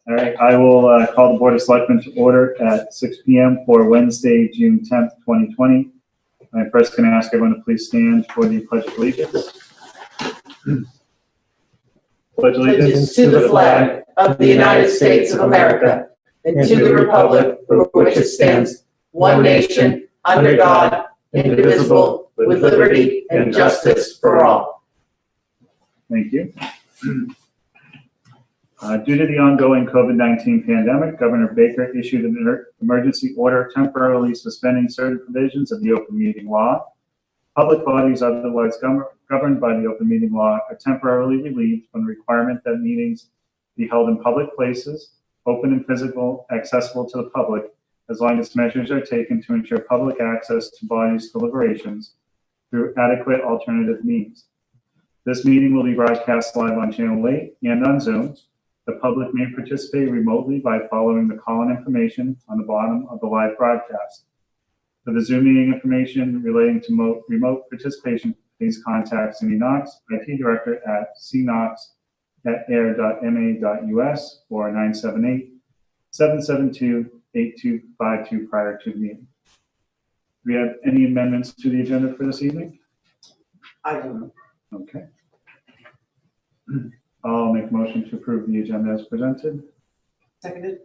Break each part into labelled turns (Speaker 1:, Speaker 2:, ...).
Speaker 1: All right, I will call the Board of Selectmen to order at 6 p.m. for Wednesday, June 10th, 2020. I'm first going to ask everyone to please stand for the Pledge of Allegiance. Pledge
Speaker 2: Allegiance to the flag of the United States of America and to the republic for which it stands, one nation, under God, indivisible, with liberty and justice for all.
Speaker 1: Thank you. Due to the ongoing COVID-19 pandemic, Governor Baker issued an emergency order temporarily suspending certain provisions of the open meeting law. Public bodies otherwise governed by the open meeting law are temporarily relieved from the requirement that meetings be held in public places, open and physical, accessible to the public, as long as measures are taken to ensure public access to bodies' deliberations through adequate alternative means. This meeting will be broadcast live on Channel 8 and on Zoom. The public may participate remotely by following the call-in information on the bottom of the live broadcast. For the Zoom meeting information relating to remote participation, please contact Cindy Knox, IT Director at cknox@ayer.ma.us or 978-772-8252 prior to the meeting. Do we have any amendments to the agenda for this evening?
Speaker 2: I don't.
Speaker 1: Okay. I'll make a motion to approve the agenda as presented.
Speaker 2: Seconded.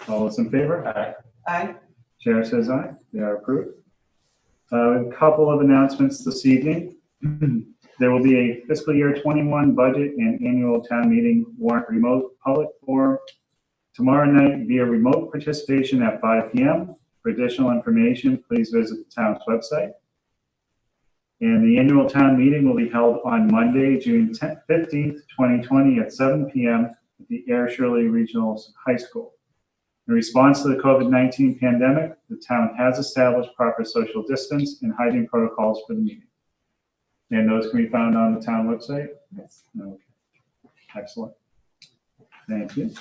Speaker 1: All those in favor?
Speaker 3: Aye.
Speaker 2: Aye.
Speaker 1: Chair says aye. They are approved. A couple of announcements this evening. There will be a fiscal year 21 budget and annual town meeting warrant remote public forum tomorrow night via remote participation at 5 p.m. For additional information, please visit the town's website. And the annual town meeting will be held on Monday, June 15th, 2020 at 7 p.m. at the Ayer Shirley Regional High School. In response to the COVID-19 pandemic, the town has established proper social distance and hygiene protocols for the meeting. And those can be found on the town website?
Speaker 2: Yes.
Speaker 1: Okay. Excellent. Thank you.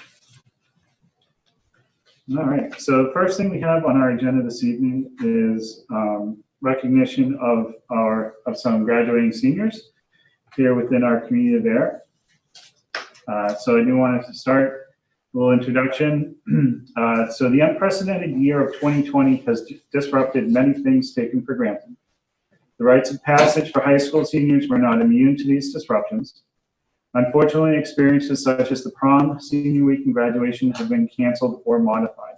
Speaker 1: All right, so the first thing we have on our agenda this evening is recognition of some graduating seniors here within our community of Ayer. So I do want to start a little introduction. So the unprecedented year of 2020 has disrupted many things taken for granted. The rites of passage for high school seniors were not immune to these disruptions. Unfortunately, experiences such as the prom, senior week, and graduation have been canceled or modified.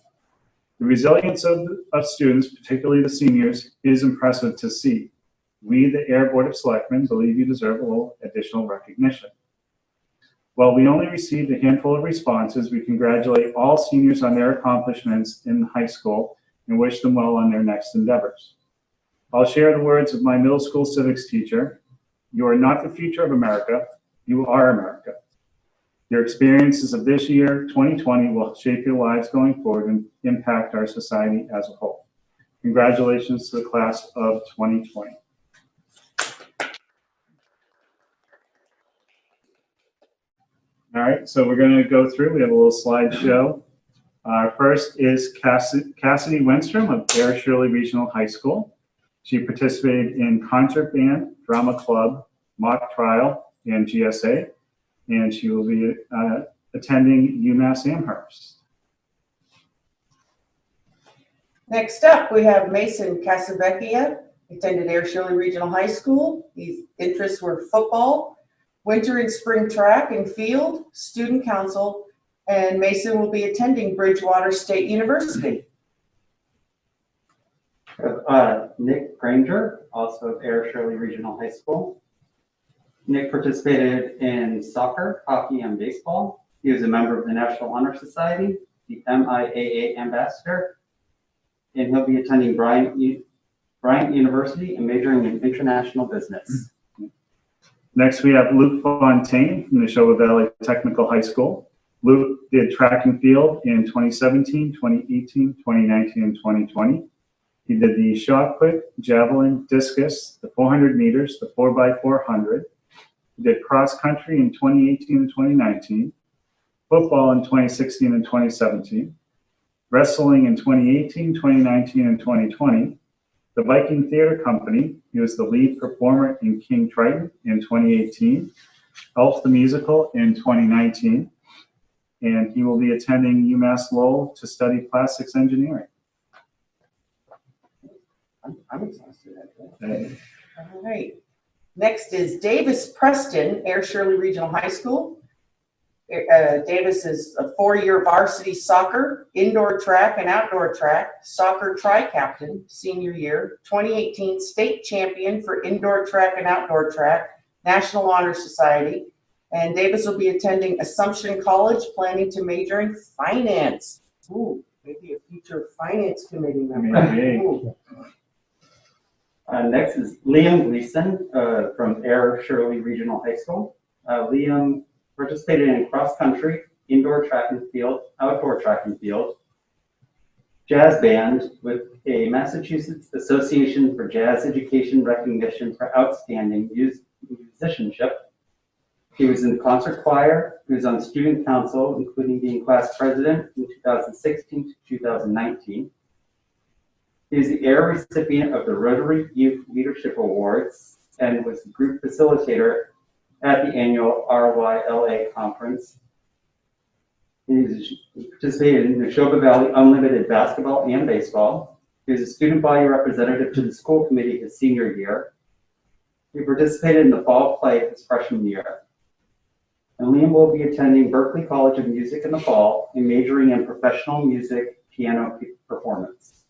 Speaker 1: The resilience of students, particularly the seniors, is impressive to see. We, the Ayer Board of Selectmen, believe you deserve a little additional recognition. While we only received a handful of responses, we congratulate all seniors on their accomplishments in high school and wish them well on their next endeavors. I'll share the words of my middle school civics teacher. You are not the future of America, you are America. Your experiences of this year, 2020, will shape your lives going forward and impact our society as a whole. Congratulations to the class of 2020. All right, so we're going to go through. We have a little slideshow. First is Cassidy Wenstrom of Ayer Shirley Regional High School. She participated in concert band, drama club, mock trial, and GSA, and she will be attending UMass Amherst.
Speaker 2: Next up, we have Mason Casavecchia, attended Ayer Shirley Regional High School. His interests were football, winter and spring track and field, student council, and Mason will be attending Bridgewater State University.
Speaker 3: Nick Granger, also of Ayer Shirley Regional High School. Nick participated in soccer, hockey, and baseball. He was a member of the National Honor Society, the MIAA ambassador, and he'll be attending Bryant University and majoring in international business.
Speaker 1: Next, we have Luke Fontaine from the Neshoba Valley Technical High School. Luke did track and field in 2017, 2018, 2019, and 2020. He did the shot put, javelin, discus, the 400 meters, the 4x400. He did cross country in 2018 and 2019, football in 2016 and 2017, wrestling in 2018, 2019, and 2020, the Viking Theater Company. He was the lead performer in King Triton in 2018, Elf the Musical in 2019. and he will be attending UMass Lowell to study plastics engineering.
Speaker 2: I'm exhausted after that.
Speaker 1: Okay.
Speaker 2: All right. Next is Davis Preston, Ayer Shirley Regional High School. Davis is a 4-year varsity soccer, indoor track and outdoor track, soccer tri-captain, senior year, 2018 state champion for indoor track and outdoor track, National Honor Society. And Davis will be attending Assumption College, planning to major in finance. Ooh, maybe a future finance committee member.
Speaker 1: Maybe.
Speaker 2: Ooh.
Speaker 3: Next is Liam Gleason from Ayer Shirley Regional High School. Liam participated in cross country, indoor track and field, outdoor track and field, jazz band with a Massachusetts Association for Jazz Education recognition for outstanding musicianship. He was in the concert choir. He was on student council, including being class president from 2016 to 2019. He is the Ayer recipient of the Rotary Youth Leadership Awards and was the group facilitator at the annual RYLA conference. He participated in Neshoba Valley Unlimited basketball and baseball. He was a student body representative to the school committee his senior year. He participated in the fall play his freshman year. And Liam will be attending Berklee College of Music in the fall and majoring in professional music piano performance.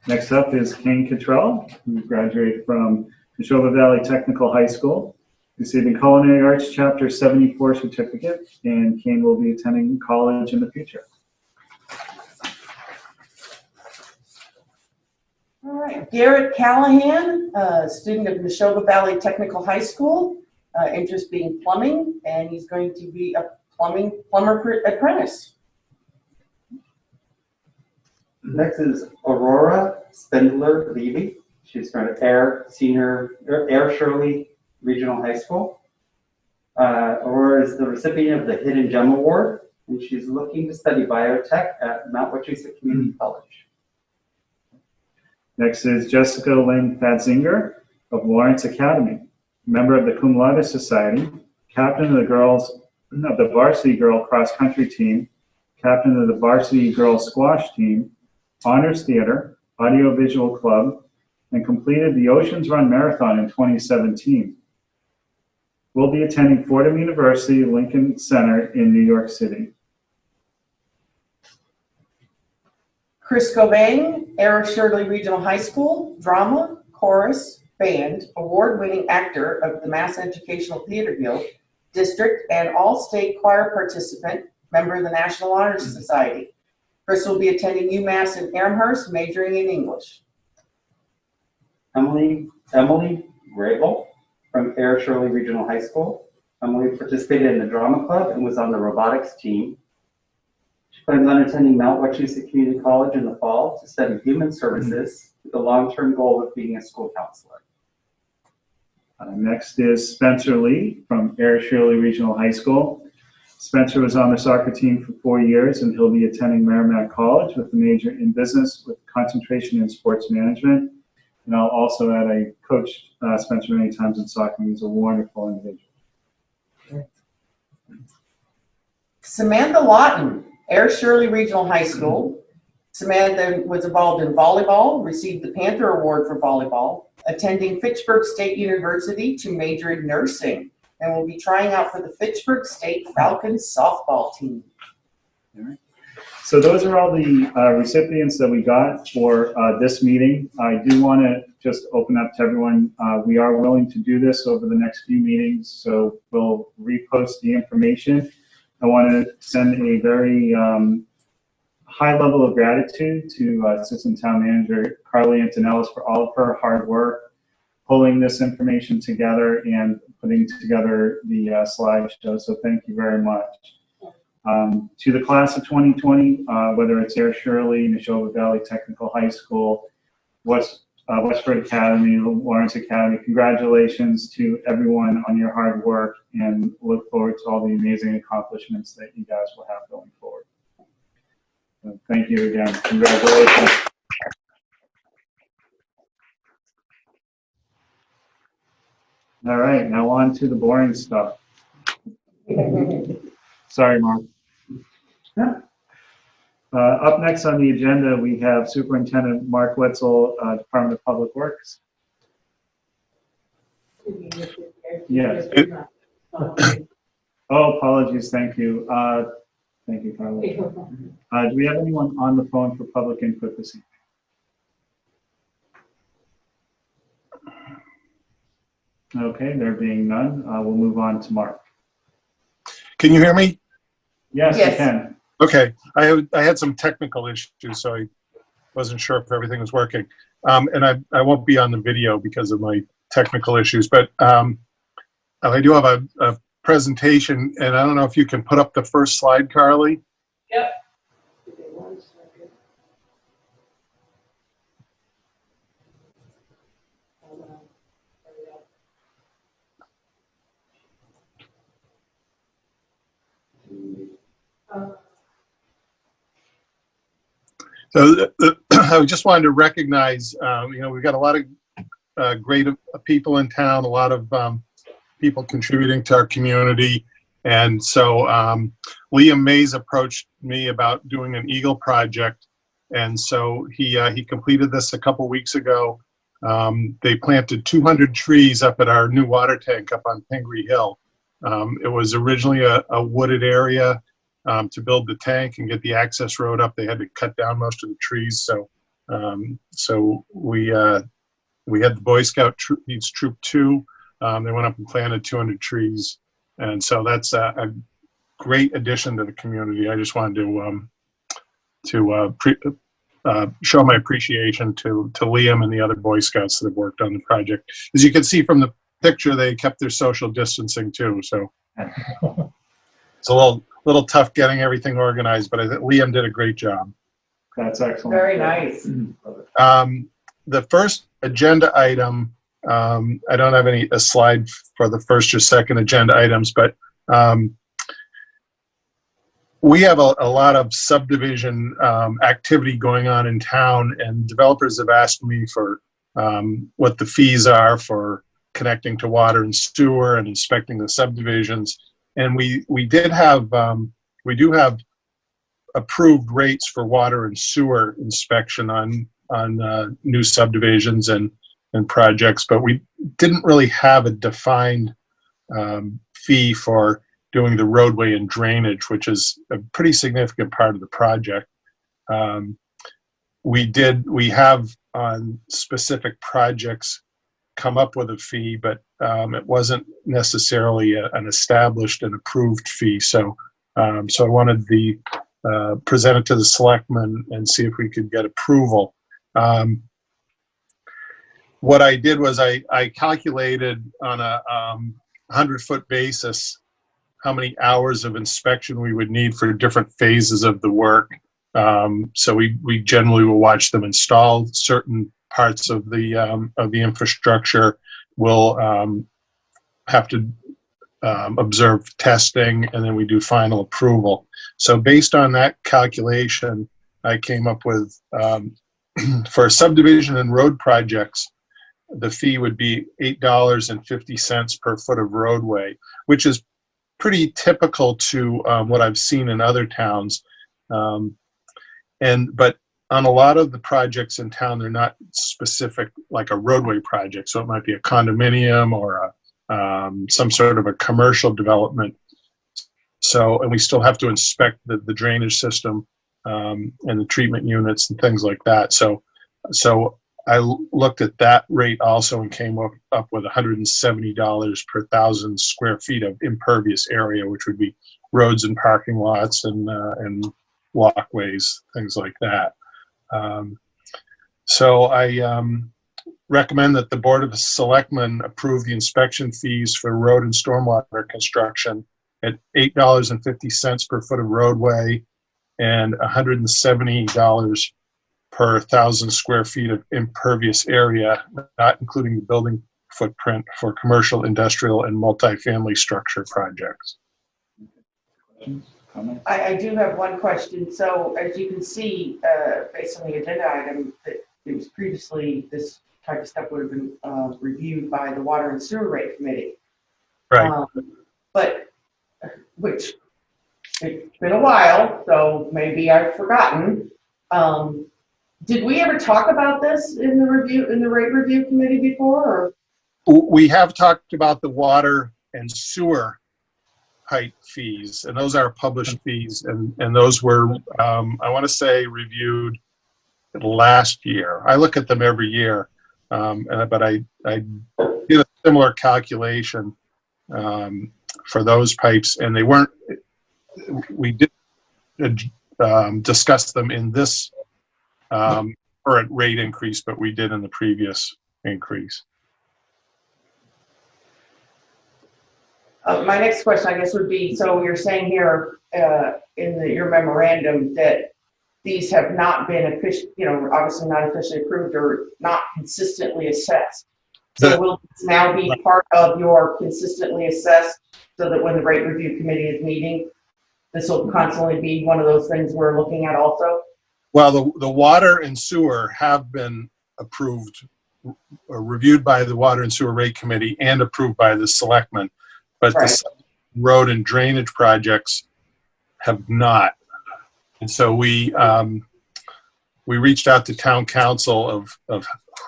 Speaker 1: Next up is Kane Cottrell, who graduated from Neshoba Valley Technical High School, receiving Culinary Arts Chapter 74 certificate, and Kane will be attending college in the future.
Speaker 2: All right, Garrett Callahan, student of Neshoba Valley Technical High School, interest being plumbing, and he's going to be a plumber apprentice.
Speaker 3: Next is Aurora Spindler Levy. She's from Ayer Shirley Regional High School. Aurora is the recipient of the Hidden Gem Award, and she's looking to study biotech at Mount Wachusett Community College.
Speaker 1: Next is Jessica Lynn Fatzinger of Lawrence Academy, member of the Cum Laude Society, captain of the varsity girl cross country team, captain of the varsity girls squash team, honors theater, audiovisual club, and completed the Oceans Run Marathon in 2017. We'll be attending Fordham University Lincoln Center in New York City.
Speaker 2: Chris Govang, Ayer Shirley Regional High School, drama, chorus, band, award-winning actor of the Mass Educational Theater Guild, district and all-state choir participant, member of the National Honor Society. Chris will be attending UMass in Amherst, majoring in English.
Speaker 3: Emily Grable from Ayer Shirley Regional High School. Emily participated in the drama club and was on the robotics team. She plans on attending Mount Wachusett Community College in the fall to study human services with the long-term goal of being a school counselor.
Speaker 1: Next is Spencer Lee from Ayer Shirley Regional High School. Spencer was on the soccer team for 4 years, and he'll be attending Merrimack College with a major in business with concentration in sports management. And I'll also add, I coached Spencer many times in soccer. He's a wonderful individual.
Speaker 2: Samantha Lawton, Ayer Shirley Regional High School. Samantha was involved in volleyball, received the Panther Award for volleyball, attending Fitchburg State University to major in nursing, and will be trying out for the Fitchburg State Falcons softball team.
Speaker 1: All right. So those are all the recipients that we got for this meeting. I do want to just open up to everyone. We are willing to do this over the next few meetings, so we'll repost the information. I want to send a very high level of gratitude to Assistant Town Manager Carly Antonellis for all of her hard work, pulling this information together and putting together the slideshow. So thank you very much. To the class of 2020, whether it's Ayer Shirley, Neshoba Valley Technical High School, Westford Academy, Lawrence Academy, congratulations to everyone on your hard work, and look forward to all the amazing accomplishments that you guys will have going forward. So thank you again. Congratulations. All right, now on to the boring stuff. Sorry, Mark. Up next on the agenda, we have Superintendent Mark Wetzel, Department of Public Works. Yes. Oh, apologies. Thank you. Thank you, Carla. Do we have anyone on the phone for public input this evening? Okay, there being none, we'll move on to Mark.
Speaker 4: Can you hear me?
Speaker 1: Yes,
Speaker 2: Yes.
Speaker 1: you can.
Speaker 4: Okay, I had some technical issues, so I wasn't sure if everything was working. And I won't be on the video because of my technical issues, but I do have a presentation, and I don't know if you can put up the first slide, Carly.
Speaker 2: Yep.
Speaker 4: So I just wanted to recognize, we've got a lot of great people in town, a lot of people contributing to our community. And so Liam Mays approached me about doing an Eagle project. And so he completed this a couple weeks ago. They planted 200 trees up at our new water tank up on Pingree Hill. It was originally a wooded area. To build the tank and get the access road up, they had to cut down most of the trees. So we had the Boy Scout Troop 2. They went up and planted 200 trees, and so that's a great addition to the community. I just wanted to show my appreciation to Liam and the other Boy Scouts that have worked on the project. As you can see from the picture, they kept their social distancing too. So it's a little tough getting everything organized, but I think Liam did a great job.
Speaker 1: That's excellent.
Speaker 2: Very nice.
Speaker 4: The first agenda item, I don't have a slide for the first or second agenda items, but we have a lot of subdivision activity going on in town, and developers have asked me for what the fees are for connecting to water and sewer and inspecting the subdivisions. And we do have approved rates for water and sewer inspection on new subdivisions and projects, but we didn't really have a defined fee for doing the roadway and drainage, which is a pretty significant part of the project. We have on specific projects come up with a fee, but it wasn't necessarily an established and approved fee. So I wanted to present it to the selectmen and see if we could get approval. What I did was I calculated on a 100-foot basis how many hours of inspection we would need for different phases of the work. So we generally will watch them install certain parts of the infrastructure. We'll have to observe testing, and then we do final approval. So based on that calculation, I came up with for subdivision and road projects, the fee would be $8.50 per foot of roadway, which is pretty typical to what I've seen in other towns. But on a lot of the projects in town, they're not specific like a roadway project. So it might be a condominium or some sort of a commercial development. So, and we still have to inspect the drainage system and the treatment units and things like that. So I looked at that rate also and came up with $170 per 1,000 square feet of impervious area, which would be roads and parking lots and walkways, things like that. So I recommend that the Board of Selectmen approve the inspection fees for road and stormwater construction at $8.50 per foot of roadway and $170 per 1,000 square feet of impervious area, not including the building footprint for commercial, industrial, and multifamily structure projects.
Speaker 1: Questions, comments?
Speaker 2: I do have one question. So as you can see, based on the agenda item, that it was previously, this type of stuff would have been reviewed by the Water and Sewer Rate Committee.
Speaker 4: Right.
Speaker 2: But, which It's been a while, so maybe I've forgotten. Did we ever talk about this in the rate review committee before, or?
Speaker 4: We have talked about the water and sewer height fees, and those are published fees, and those were, I want to say, reviewed last year. I look at them every year, but I did a similar calculation for those pipes, and they weren't. We did discuss them in this current rate increase, but we did in the previous increase.
Speaker 2: My next question, I guess, would be, so you're saying here in your memorandum that these have not been obviously not officially approved or not consistently assessed. So will this now be part of your consistently assessed, so that when the rate review committee is meeting, this will constantly be one of those things we're looking at also?
Speaker 4: Well, the water and sewer have been approved, or reviewed by the Water and Sewer Rate Committee and approved by the Selectmen, but
Speaker 2: Right.
Speaker 4: the road and drainage projects have not. And so we reached out to town council of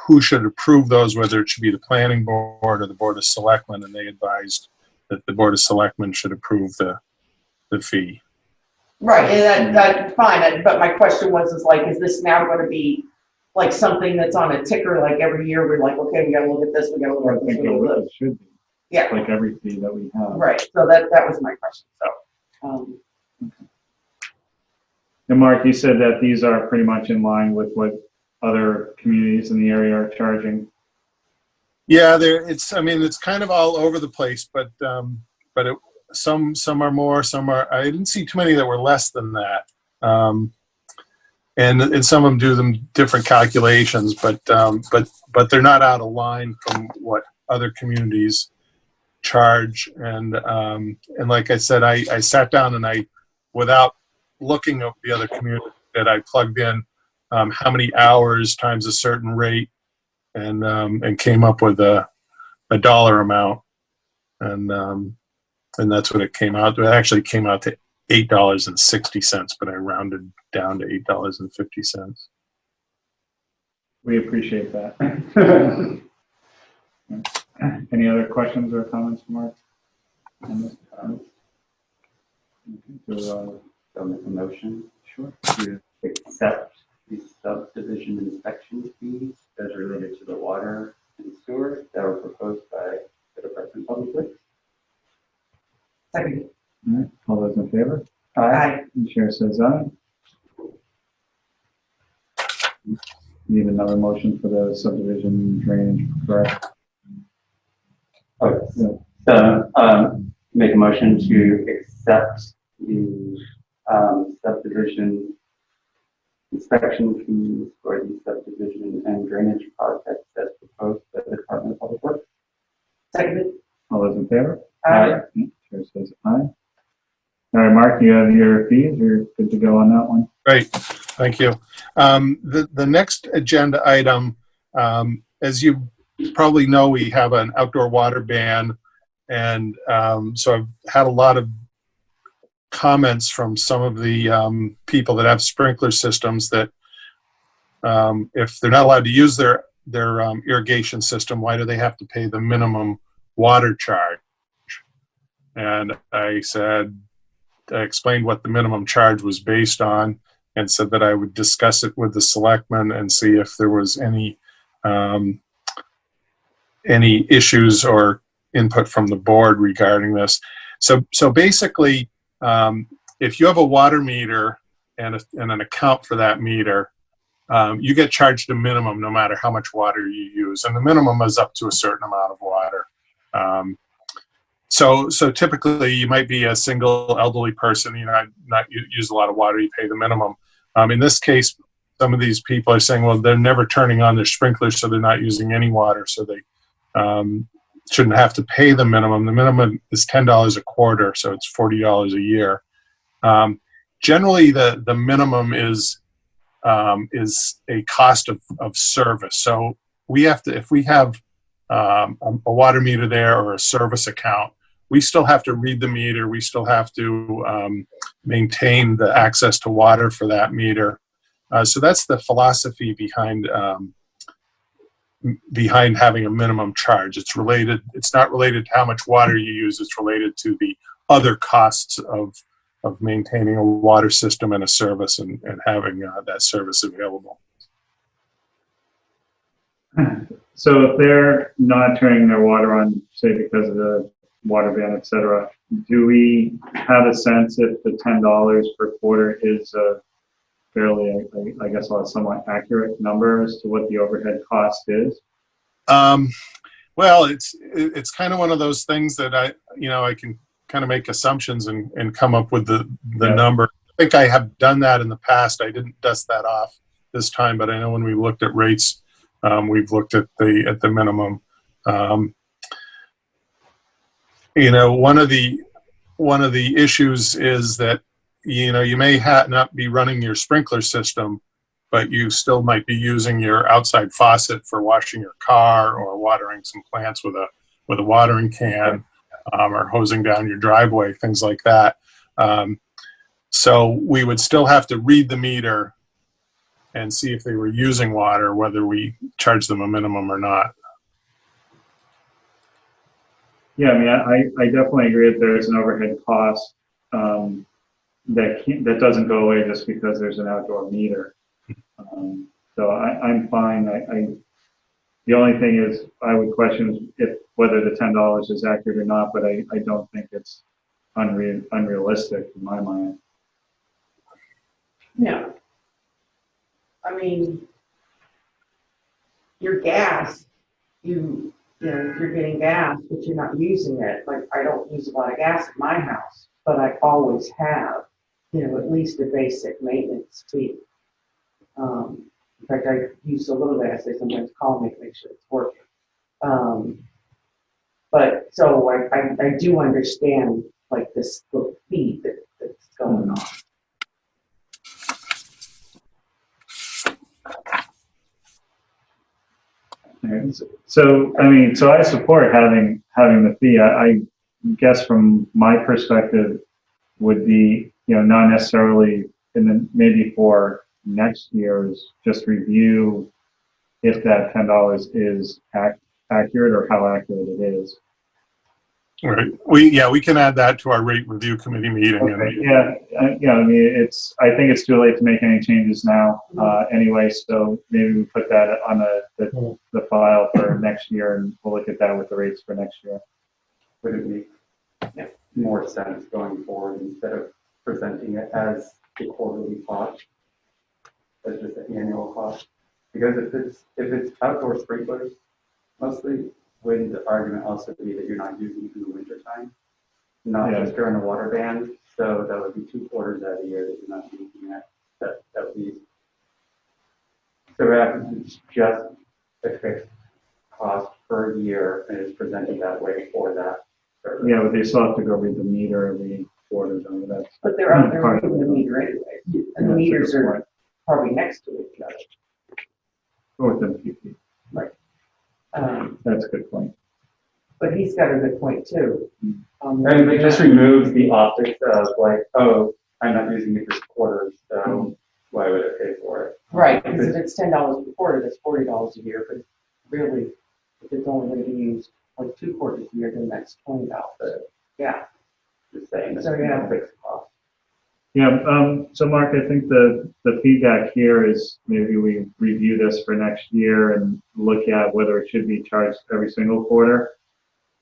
Speaker 4: who should approve those, whether it should be the planning board or the Board of Selectmen, and they advised that the Board of Selectmen should approve the fee.
Speaker 2: Right, and that's fine, but my question was, is this now going to be like something that's on a ticker, like every year we're like, okay, we gotta look at this, we gotta look
Speaker 1: I
Speaker 2: at this,
Speaker 1: think
Speaker 2: we gotta look at
Speaker 1: it
Speaker 2: this.
Speaker 1: should be,
Speaker 2: Yeah,
Speaker 1: like every fee that we have.
Speaker 2: right, so that was my question, so.
Speaker 1: And Mark, you said that these are pretty much in line with what other communities in the area are charging.
Speaker 4: Yeah, it's kind of all over the place, but some are more, some are. I didn't see too many that were less than that, and some of them do them different calculations, but they're not out of line from what other communities charge. And like I said, I sat down and without looking at the other communities, that I plugged in how many hours times a certain rate, and came up with a dollar amount, and that's what it came out to. It actually came out to $8.60, but I rounded down to $8.50.
Speaker 1: We appreciate that. Any other questions or comments, Mark?
Speaker 3: So make a motion
Speaker 1: Sure.
Speaker 3: to accept the subdivision inspection fees as related to the water and sewer that were proposed by the Department of Public Works.
Speaker 2: Second.
Speaker 1: All right, all those in favor?
Speaker 2: Aye.
Speaker 1: The chair says aye. Need another motion for the subdivision drainage, correct?
Speaker 3: Okay, so make a motion to accept the subdivision inspection fees for the subdivision and drainage projects as proposed by the Department of Public Works.
Speaker 2: Second.
Speaker 1: All those in favor?
Speaker 3: Aye.
Speaker 1: Chair says aye. All right, Mark, you have your fees. You're good to go on that one.
Speaker 4: Great, thank you. The next agenda item, as you probably know, we have an outdoor water ban, and so I've had a lot of comments from some of the people that have sprinkler systems that if they're not allowed to use their irrigation system, why do they have to pay the minimum water charge? And I explained what the minimum charge was based on, and said that I would discuss it with the selectmen and see if there was any issues or input from the board regarding this. So basically, if you have a water meter and an account for that meter, you get charged a minimum no matter how much water you use, and the minimum is up to a certain amount of water. So typically, you might be a single elderly person, not use a lot of water, you pay the minimum. In this case, some of these people are saying, well, they're never turning on their sprinklers, so they're not using any water, so they shouldn't have to pay the minimum. The minimum is $10 a quarter, so it's $40 a year. Generally, the minimum is a cost of service. So we have to, if we have a water meter there or a service account, we still have to read the meter. We still have to maintain the access to water for that meter. So that's the philosophy behind having a minimum charge. It's not related to how much water you use. It's related to the other costs of maintaining a water system and a service and having that service available.
Speaker 1: So if they're not turning their water on, say because of the water ban, et cetera, do we have a sense if the $10 per quarter is a fairly, I guess, a somewhat accurate number as to what the overhead cost is?
Speaker 4: Well, it's kind of one of those things that I can kind of make assumptions and come up with the number. I think I have done that in the past. I didn't dust that off this time, but I know when we looked at rates, we've looked at the minimum. One of the issues is that you may not be running your sprinkler system, but you still might be using your outside faucet for washing your car or watering some plants with a watering can, or hosing down your driveway, things like that. So we would still have to read the meter and see if they were using water, whether we charge them a minimum or not.
Speaker 1: Yeah, I mean, I definitely agree that there's an overhead cost that doesn't go away just because there's an outdoor meter. So I'm fine. The only thing is I would question whether the $10 is accurate or not, but I don't think it's unrealistic in my mind.
Speaker 2: No. I mean, your gas, if you're getting gas, but you're not using it. Like, I don't use a lot of gas at my house, but I always have, at least a basic maintenance fee. In fact, I use a little gas. They sometimes call me to make sure it's working. But so I do understand like the fee that's going on.
Speaker 1: So I support having the fee. I guess from my perspective would be, not necessarily maybe for next year's just review if that $10 is accurate or how accurate it is.
Speaker 4: All right. We can add that to our rate review committee meeting.
Speaker 1: Okay. I mean, I think it's too late to make any changes now, anyway. So maybe we put that on the file for next year, and we'll look at that with the rates for next year.
Speaker 3: Would it make more sense going forward instead of presenting it as a quarterly cost, as just an annual cost? Because if it's outdoor sprinklers, mostly, wouldn't the argument also be that you're not using it in the wintertime, not just during the water ban? So that would be 2 quarters out of the year that you're not using it. That would be, so rather than just a fixed cost per year, and it's presented that way for that service.
Speaker 1: Yeah, but they still have to go read the meter every quarter.
Speaker 2: But they're out there reading the meter anyway, and the meters are probably next to each other.
Speaker 1: Or within a few feet.
Speaker 2: Right.
Speaker 1: That's a good point.
Speaker 2: But he's got a good point too.
Speaker 3: And it just removes the optics of like, oh, I'm not using it this quarter, so why would I pay for it?
Speaker 2: Right, because if it's $10 per quarter, that's $40 a year. But really, if it's only going to be used like 2 quarters a year, then that's $20. Yeah.
Speaker 3: Just saying.
Speaker 2: So yeah.
Speaker 3: Fixed cost.
Speaker 1: Yeah. So Mark, I think the feedback here is maybe we review this for next year and look at whether it should be charged every single quarter,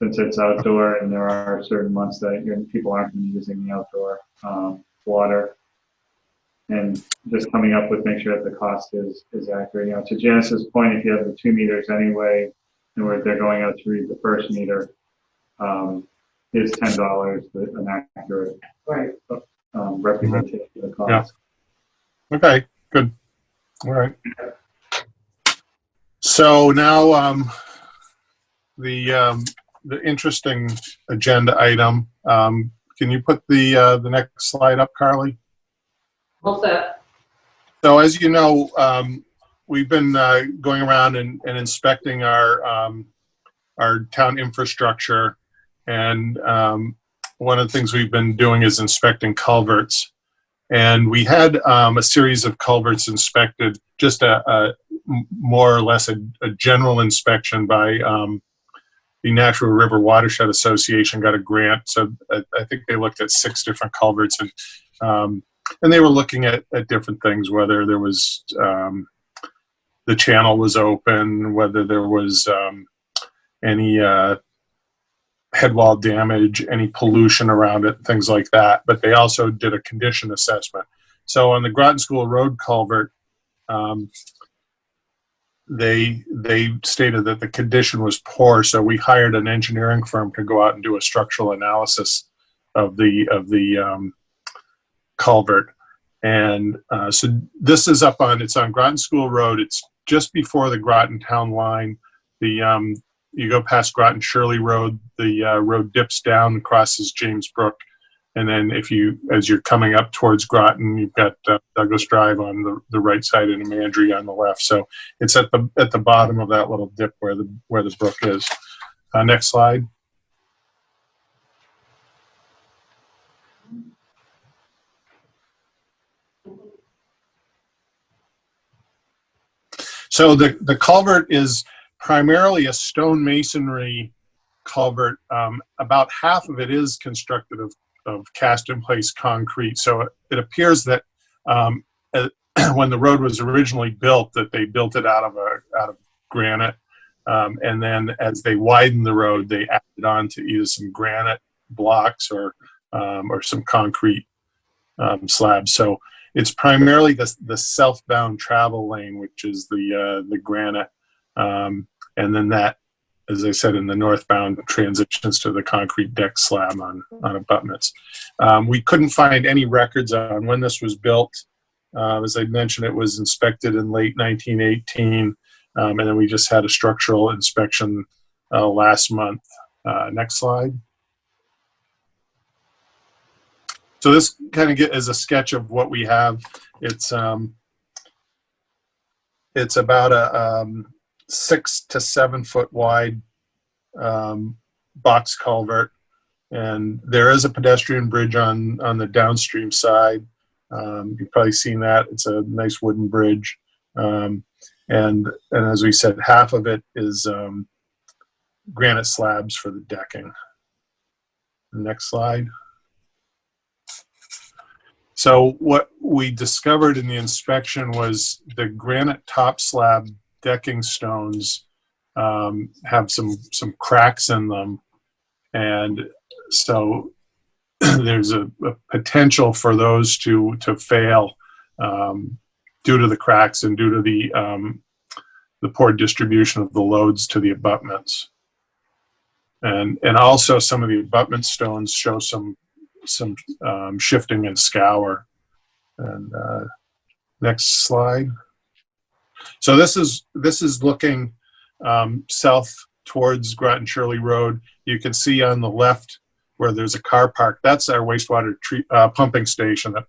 Speaker 1: since it's outdoor and there are certain months that people aren't going to be using the outdoor water, and just coming up with make sure that the cost is accurate. To Janice's point, if you have the 2 meters anyway, and where they're going out to read the first meter, is $10 an accurate representation of the cost.
Speaker 4: Yeah. Okay, good. All right. So now the interesting agenda item. Can you put the next slide up, Carly?
Speaker 2: What's that?
Speaker 4: So as you know, we've been going around and inspecting our town infrastructure, And one of the things we've been doing is inspecting culverts. And we had a series of culverts inspected, just a more or less a general inspection by the Natural River Watershed Association. Got a grant, so I think they looked at 6 different culverts, and they were looking at different things, whether there was the channel was open, whether there was any headwall damage, any pollution around it, things like that. But they also did a condition assessment. So on the Groton School Road culvert, they stated that the condition was poor. So we hired an engineering firm to go out and do a structural analysis of the culvert. And so this is it's on Groton School Road. It's just before the Groton town line. You go past Groton Shirley Road, the road dips down and crosses James Brook. And then as you're coming up towards Groton, you've got Douglas Drive on the right side and Mandry on the left. So it's at the bottom of that little dip where the brook is. Next slide. So the culvert is primarily a stone masonry culvert. About half of it is constructed of cast in place concrete. So it appears that when the road was originally built, that they built it out of granite, and then as they widened the road, they added on to either some granite blocks or some concrete slabs. So it's primarily the southbound travel lane, which is the granite. And then that, as I said, in the northbound transitions to the concrete deck slab on abutments. We couldn't find any records on when this was built. As I mentioned, it was inspected in late 1918, and then we just had a structural inspection last month. Next slide. So this kind of is a sketch of what we have. It's about a 6 to 7 foot wide box culvert, and there is a pedestrian bridge on the downstream side. You've probably seen that. It's a nice wooden bridge, and as we said, half of it is granite slabs for the decking. Next slide. So what we discovered in the inspection was the granite top slab decking stones have some cracks in them, and so there's a potential for those to fail due to the cracks and due to the poor distribution of the loads to the abutments, and also some of the abutment stones show some shifting and scour. And next slide. So this is looking south towards Groton Shirley Road. You can see on the left where there's a car park. That's our wastewater pumping station that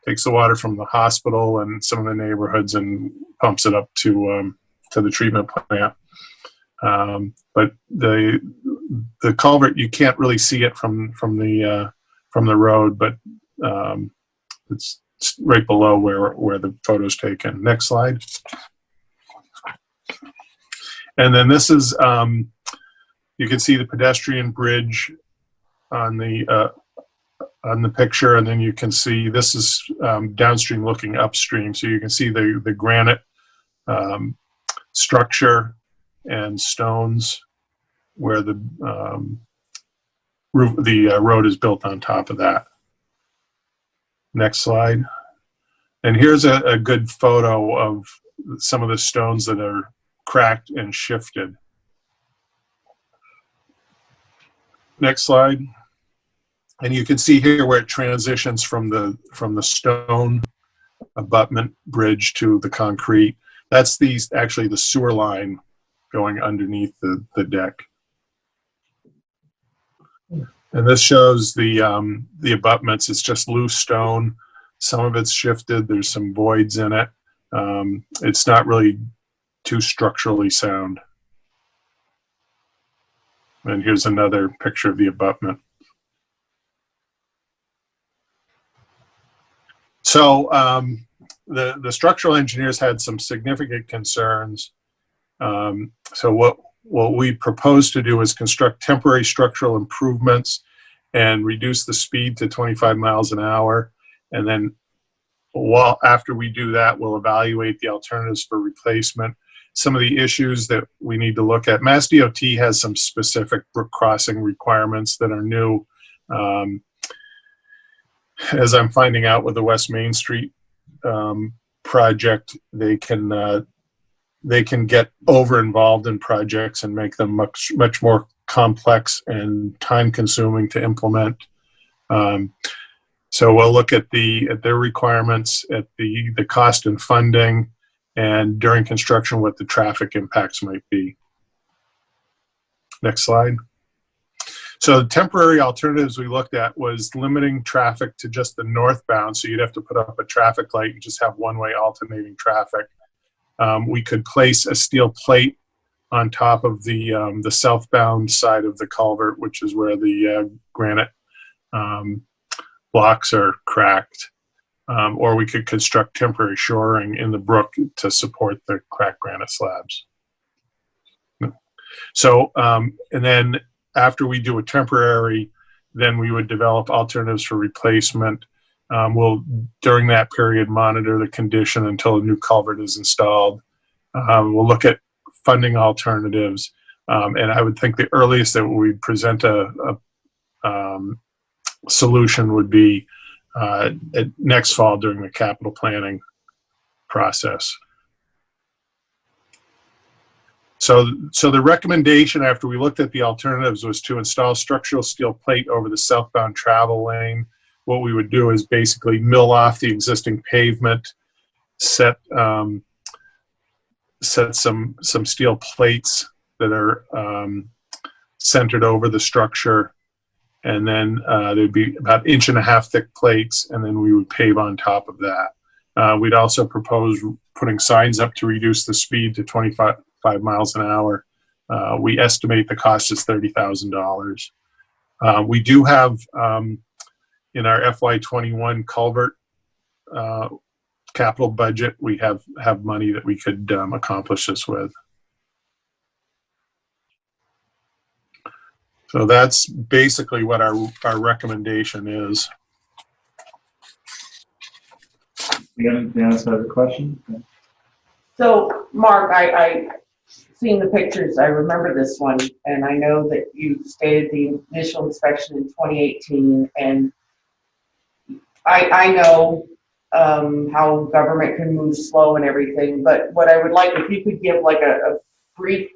Speaker 4: takes the water from the hospital and some of the neighborhoods and pumps it up to the treatment plant. But the culvert, you can't really see it from the road, but it's right below where the photo's taken. Next slide. And then this is, you can see the pedestrian bridge on the picture, and then you can see this is downstream looking upstream, so you can see the granite structure and stones where the road is built on top of that. Next slide. And here's a good photo of some of the stones that are cracked and shifted. Next slide. And you can see here where it transitions from the stone abutment bridge to the concrete. That's actually the sewer line going underneath the deck. And this shows the abutments. It's just loose stone. Some of it's shifted. There's some voids in it. It's not really too structurally sound. And here's another picture of the abutment. So the structural engineers had some significant concerns. So what we propose to do is construct temporary structural improvements and reduce the speed to 25 miles an hour. And then after we do that, we'll evaluate the alternatives for replacement. Some of the issues that we need to look at. Mass DOT has some specific brook crossing requirements that are new. As I'm finding out with the West Main Street project, they can get over involved in projects and make them much more complex and time consuming to implement. So we'll look at their requirements, at the cost and funding, and during construction what the traffic impacts might be. Next slide. So the temporary alternatives we looked at was limiting traffic to just the northbound, so you'd have to put up a traffic light and just have one-way alternating traffic. We could place a steel plate on top of the southbound side of the culvert, which is where the granite blocks are cracked. Or we could construct temporary shoring in the brook to support the cracked granite slabs. So, and then after we do a temporary, then we would develop alternatives for replacement. We'll, during that period, monitor the condition until a new culvert is installed. We'll look at funding alternatives. And I would think the earliest that we'd present a solution would be next fall during the capital planning process. So the recommendation after we looked at the alternatives was to install structural steel plate over the southbound travel lane. What we would do is basically mill off the existing pavement, set some steel plates that are centered over the structure, and then there'd be about 1.5 inch thick plates, and then we would pave on top of that. We'd also propose putting signs up to reduce the speed to 25 miles an hour. We estimate the cost is $30,000. We do have in our FY21 culvert capital budget, we have money that we could accomplish this with. So that's basically what our recommendation is.
Speaker 1: Janice has a question?
Speaker 2: So, Mark, I seen the pictures. I remember this one, and I know that you stated the initial inspection in 2018, and I know how government can move slow and everything, but what I would like, if you could give like a brief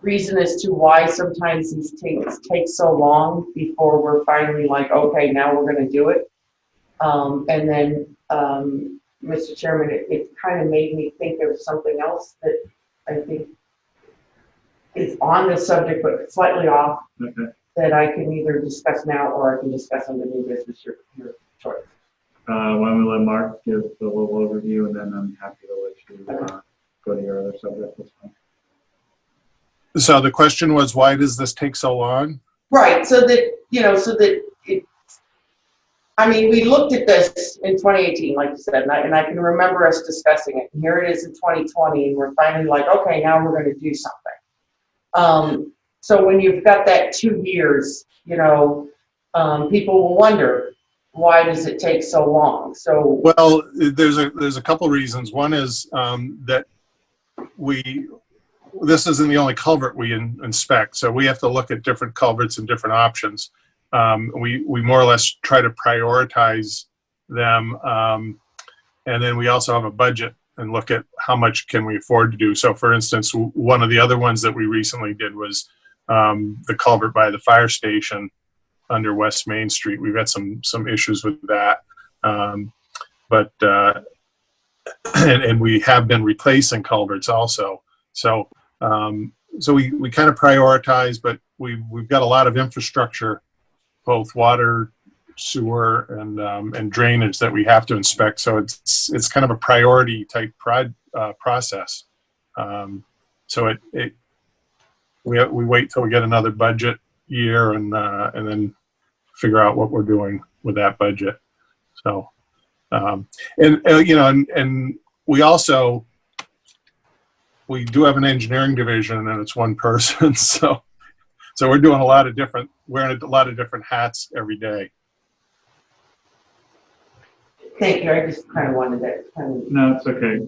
Speaker 2: reason as to why sometimes these things take so long before we're finally like, okay, now we're going to do it. And then, Mr. Chairman, it kind of made me think of something else that I think is on this subject, but slightly off,
Speaker 1: Okay.
Speaker 2: that I can either discuss now or I can discuss on the new business, your choice.
Speaker 1: Why don't we let Mark give the little overview, and then I'm happy to let you go to your other subject this time.
Speaker 4: So the question was, why does this take so long?
Speaker 2: Right, so that, I mean, we looked at this in 2018, like you said, and I can remember us discussing it. And here it is in 2020, and we're finally like, okay, now we're going to do something. So when you've got that 2 years, people will wonder, why does it take so long? So
Speaker 4: well, there's a couple reasons. One is that this isn't the only culvert we inspect, so we have to look at different culverts and different options. We more or less try to prioritize them, and then we also have a budget and look at how much can we afford to do. So for instance, one of the other ones that we recently did was the culvert by the fire station under West Main Street. We've had some issues with that, but we have been replacing culverts also. So we kind of prioritize, but we've got a lot of infrastructure, both water, sewer, and drainage that we have to inspect. So it's kind of a priority type process. So we wait till we get another budget year and then figure out what we're doing with that budget. So, and we also, we do have an engineering division and it's one person. So we're doing wearing a lot of different hats every day.
Speaker 2: Thank you. I just kind of wanted that
Speaker 1: No, it's okay.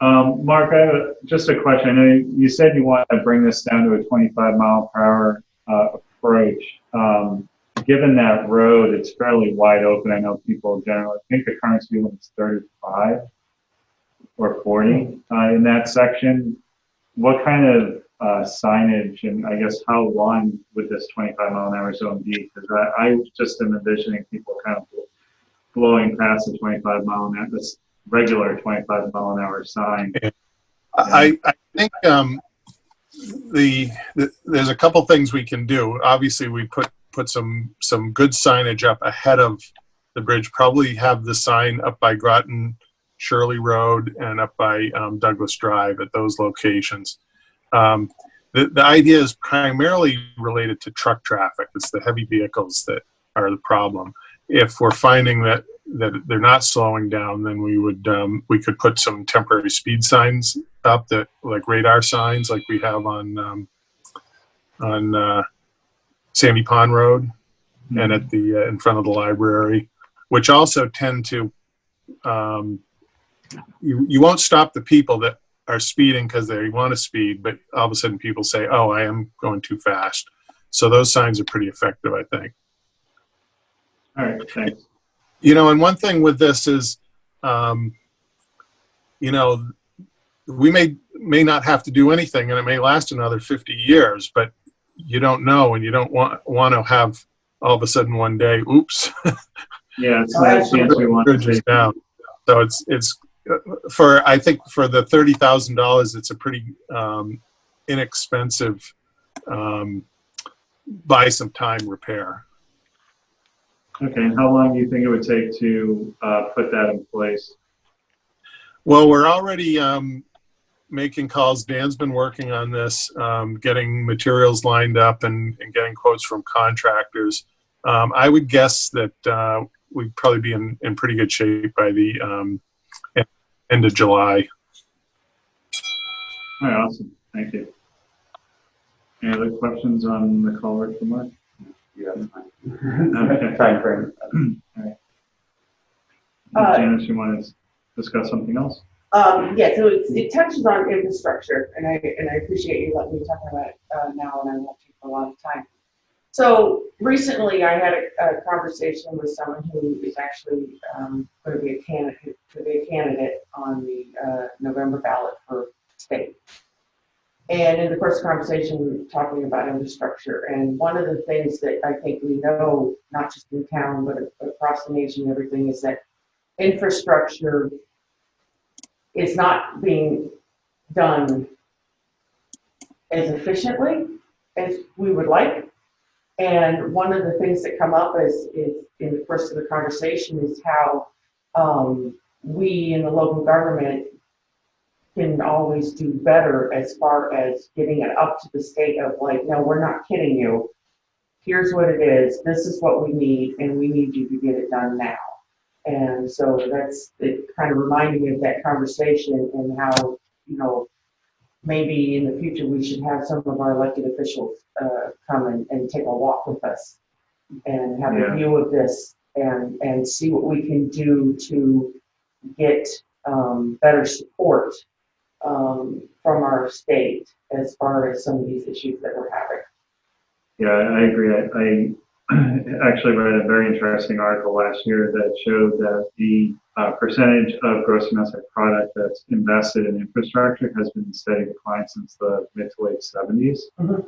Speaker 1: Mark, I have just a question. I know you said you want to bring this down to a 25-mile-per-hour approach. Given that road, it's fairly wide open. I know people generally think the current speed limit is 35 or 40 in that section. What kind of signage and I guess how long would this 25-mile-an-hour zone be? Because I just am envisioning people kind of blowing past the 25-mile-an-hour, this regular 25-mile-an-hour sign.
Speaker 4: I think there's a couple things we can do. Obviously, we put some good signage up ahead of the bridge. Probably have the sign up by Groton Shirley Road and up by Douglas Drive at those locations. The idea is primarily related to truck traffic. It's the heavy vehicles that are the problem. If we're finding that they're not slowing down, then we could put some temporary speed signs up, that like radar signs, like we have on Sandy Pond Road and at the in front of the library, which also tend to you won't stop the people that are speeding because they want to speed, but all of a sudden people say, "Oh, I am going too fast." So those signs are pretty effective, I think.
Speaker 1: All right, thanks.
Speaker 4: And one thing with this is, we may not have to do anything, and it may last another 50 years, but you don't know, and you don't want to have all of a sudden one day, oops.
Speaker 1: Yeah, it's not a chance we want to take
Speaker 4: down. So it's I think for the $30,000, it's a pretty inexpensive buy some time repair.
Speaker 1: Okay, and how long do you think it would take to put that in place?
Speaker 4: Well, we're already making calls. Dan's been working on this, getting materials lined up and getting quotes from contractors. I would guess that we'd probably be in pretty good shape by the end of July.
Speaker 1: All right, awesome. Thank you. Any other questions on the culvert for Mark?
Speaker 3: Yeah, that's fine.
Speaker 1: Okay.
Speaker 3: Time frame.
Speaker 1: All right. Janice, you want to discuss something else?
Speaker 2: Yeah, so it touches on infrastructure, and I appreciate you letting me talk about it now, and I won't take a lot of time. So recently, I had a conversation with someone who is actually going to be a candidate on the November ballot for state. And in the first conversation, talking about infrastructure, and one of the things that I think we know, not just in town but across the nation, and everything, is that infrastructure is not being done as efficiently as we would like. And one of the things that come up is in the first of the conversation is how we in the local government can always do better as far as getting it up to the state of like, no, we're not kidding you. Here's what it is. This is what we need, and we need you to get it done now. And so it kind of reminded me of that conversation and how, maybe in the future we should have some of our elected officials come and take a walk with us and have a view of this and see what we can do to get better support from our state as far as some of these issues that we're having.
Speaker 1: Yeah, I agree. I actually read a very interesting article last year that showed that the percentage of gross domestic product that's invested in infrastructure has been in steady decline since the mid to late 70s. Mm-hmm.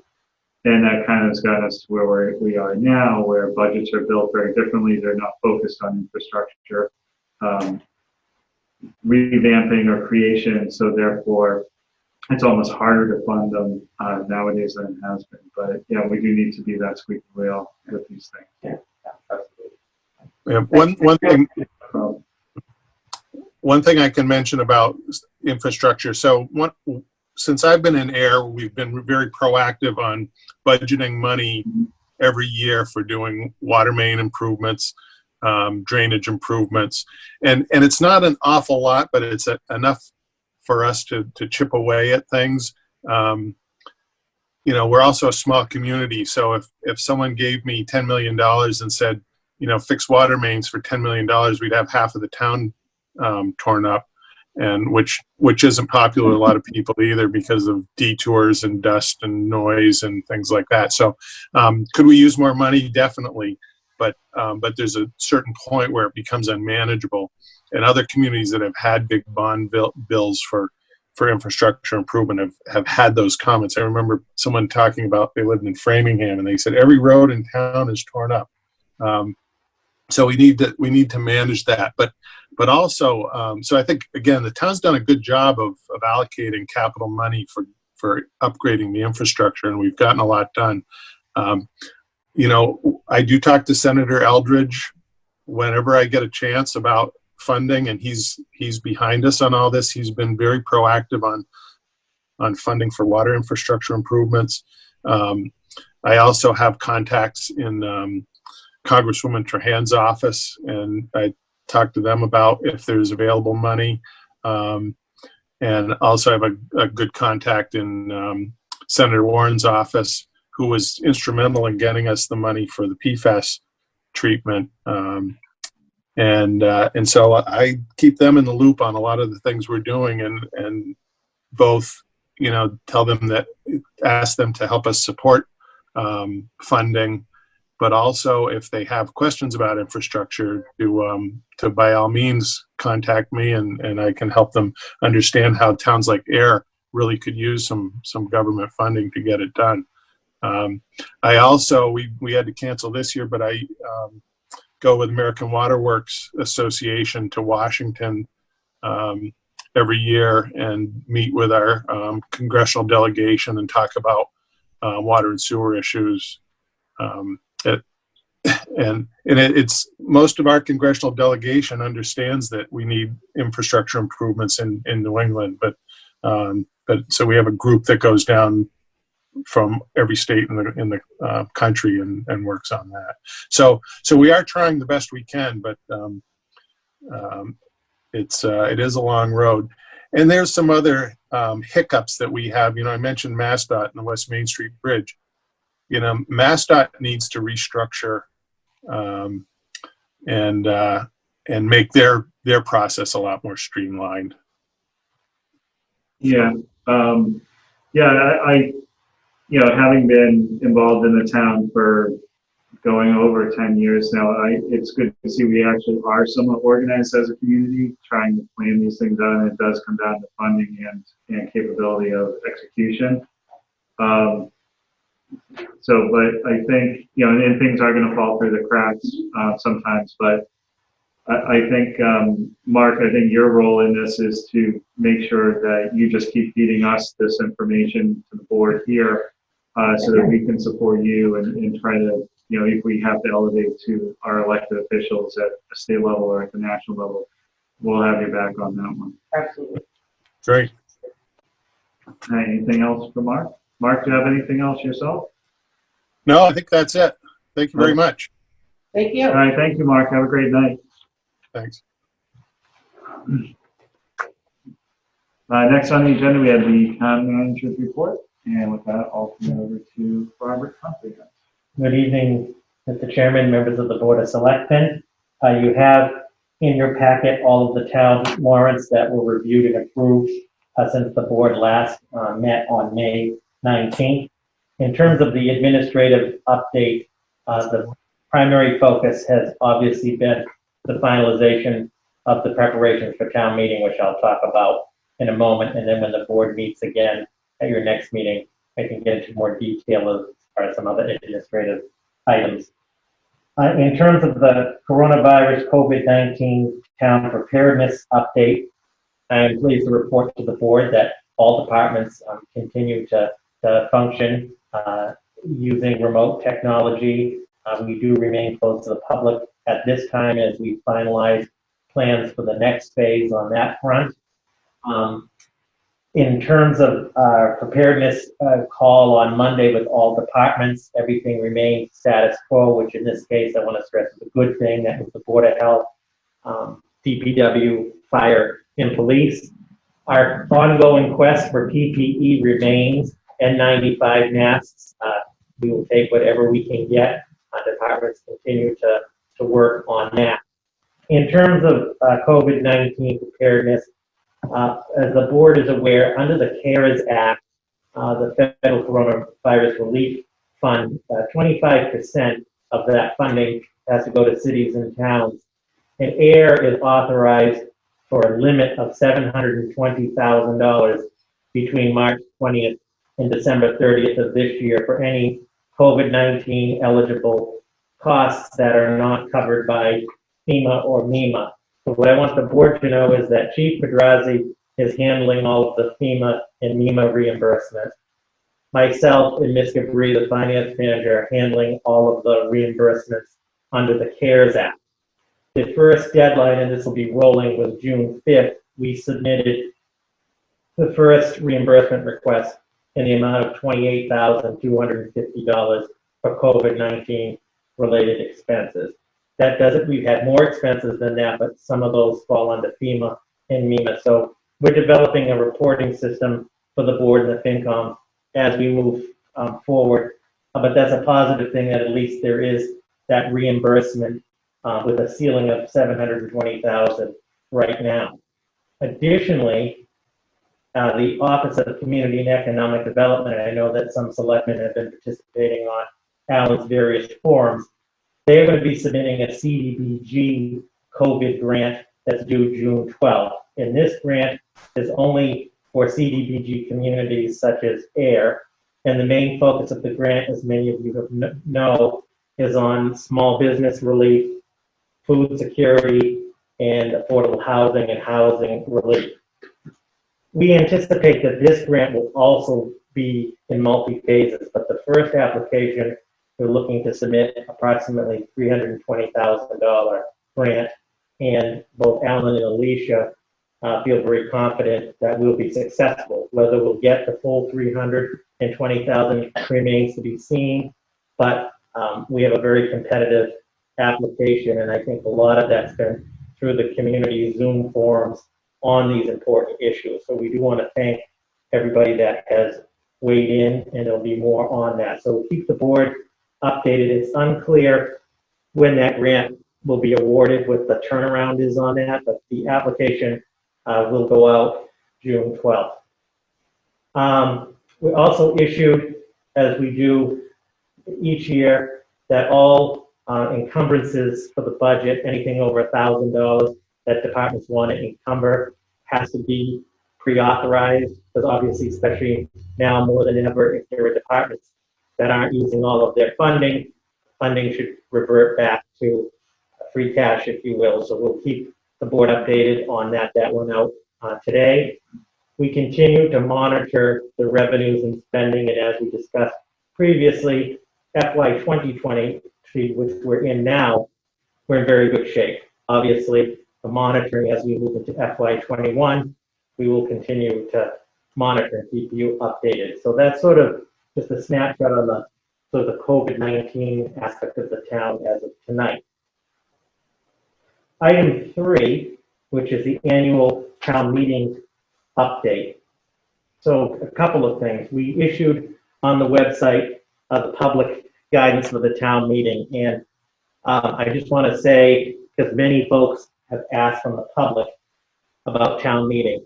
Speaker 1: And that kind of has gotten us to where we are now, where budgets are built very differently. They're not focused on infrastructure revamping or creation, so therefore it's almost harder to fund them nowadays than it has been. But yeah, we do need to be that squeaky wheel with these things.
Speaker 2: Yeah,
Speaker 4: absolutely. One thing I can mention about infrastructure. So since I've been in Ayer, we've been very proactive on budgeting money every year for doing water main improvements, drainage improvements. And it's not an awful lot, but it's enough for us to chip away at things. We're also a small community. So if someone gave me $10 million and said, fix water mains for $10 million, we'd have half of the town torn up, and which isn't popular with a lot of people either because of detours and dust and noise and things like that. So could we use more money? Definitely. But there's a certain point where it becomes unmanageable. And other communities that have had big bond bills for infrastructure improvement have had those comments. I remember someone talking about, they lived in Framingham, and they said every road in town is torn up. So we need to manage that. But also, so I think, again, the town's done a good job of allocating capital money for upgrading the infrastructure, and we've gotten a lot done. I do talk to Senator Eldridge whenever I get a chance about funding, and he's behind us on all this. He's been very proactive on funding for water infrastructure improvements. I also have contacts in Congresswoman Trahan's office, and I talk to them about if there's available money. And also have a good contact in Senator Warren's office, who was instrumental in getting us the money for the PFAS treatment. And so I keep them in the loop on a lot of the things we're doing, and both, tell them that, ask them to help us support funding, but also if they have questions about infrastructure, to by all means contact me, and I can help them understand how towns like Ayer really could use some government funding to get it done. I also, we had to cancel this year, but I go with American Water Works Association to Washington every year and meet with our congressional delegation and talk about water and sewer issues. It's most of our congressional delegation understands that we need infrastructure improvements in New England, but so we have a group that goes down from every state in the country and works on that. So we are trying the best we can, but it is a long road. And there's some other hiccups that we have. I mentioned MassDOT and the West Main Street Bridge. MassDOT needs to restructure and make their process a lot more streamlined.
Speaker 1: Yeah. Having been involved in the town for going over 10 years now, it's good to see we actually are somewhat organized as a community, trying to plan these things out, and it does come down to funding and capability of execution. But I think, and things are going to fall through the cracks sometimes, but I think, Mark, I think your role in this is to make sure that you just keep feeding us this information to the board here, so that we can support you and try to, if we have to elevate to our elected officials at a state level or at the national level, we'll have your back on that one.
Speaker 2: Absolutely.
Speaker 4: Great.
Speaker 1: Anything else for Mark? Mark, do you have anything else yourself?
Speaker 4: No, I think that's it. Thank you very much.
Speaker 2: Thank you.
Speaker 1: All right, thank you, Mark. Have a great night.
Speaker 4: Thanks.
Speaker 1: Next on the agenda, we have the town manager's report. And with that, I'll turn it over to Robert Humphrey.
Speaker 5: Good evening, Mr. Chairman, members of the Board of Selectmen. You have in your packet all of the town warrants that were reviewed and approved since the board last met on May 19th. In terms of the administrative update, the primary focus has obviously been the finalization of the preparations for town meeting, which I'll talk about in a moment. And then when the board meets again at your next meeting, I can get into more detail as far as some other administrative items. In terms of the coronavirus COVID-19 town preparedness update, I am pleased to report to the board that all departments continue to function using remote technology. We do remain close to the public at this time as we finalize plans for the next phase on that front. In terms of our preparedness call on Monday with all departments, everything remains status quo, which in this case, I want to stress is a good thing. That was the Board of Health, DPW, Fire, and Police. Our ongoing quest for PPE remains, N95 masks. We will take whatever we can get. Departments continue to work on that. In terms of COVID-19 preparedness, as the board is aware, under the CARES Act, the Federal Coronavirus Relief Fund, 25% of that funding has to go to cities and towns. And Ayer is authorized for a limit of $720,000 between March 20th and December 30th of this year for any COVID-19 eligible costs that are not covered by FEMA or MEMA. So what I want the board to know is that Chief Pedrazi is handling all of the FEMA and MEMA reimbursements. Myself and Ms. Gabri, the finance manager, are handling all of the reimbursements under the CARES Act. The first deadline, and this will be rolling, was June 5th. We submitted the first reimbursement request in the amount of $28,250 for COVID-19 related expenses. That doesn't, we've had more expenses than that, but some of those fall under FEMA and MEMA. So we're developing a reporting system for the board and the FinCom as we move forward. But that's a positive thing that at least there is that reimbursement with a ceiling of $720,000 right now. Additionally, the Office of Community and Economic Development, and I know that some selectmen have been participating on Alan's various forums, they're going to be submitting a CDBG COVID grant that's due June 12th. And this grant is only for CDBG communities such as Ayer. And the main focus of the grant, as many of you know, is on small business relief, food security, and affordable housing and housing relief. We anticipate that this grant will also be in multi-phases, but the first application, we're looking to submit approximately $320,000 grant, and both Alan and Alicia feel very confident that we'll be successful. Whether we'll get the full $320,000 remains to be seen, but we have a very competitive application, and I think a lot of that's been through the community Zoom forums on these important issues. So we do want to thank everybody that has weighed in, and there'll be more on that. So we'll keep the board updated. It's unclear when that grant will be awarded, what the turnaround is on that, but the application will go out June 12th. We also issued, as we do each year, that all encumbrances for the budget, anything over $1,000 that departments want to encumber, has to be pre-authorized, because obviously, especially now more than ever, if there are departments that aren't using all of their funding should revert back to free cash, if you will. So we'll keep the board updated on that. That went out today. We continue to monitor the revenues and spending, and as we discussed previously, FY 2020, which we're in now, we're in very good shape. Obviously, the monitoring as we move into FY 21, we will continue to monitor and keep you updated. So that's sort of just a snapshot on the sort of the COVID-19 aspect of the town as of tonight. Item 3, which is the annual town meeting update. So a couple of things. We issued on the website the public guidance for the town meeting, and I just want to say, because many folks have asked from the public about town meeting.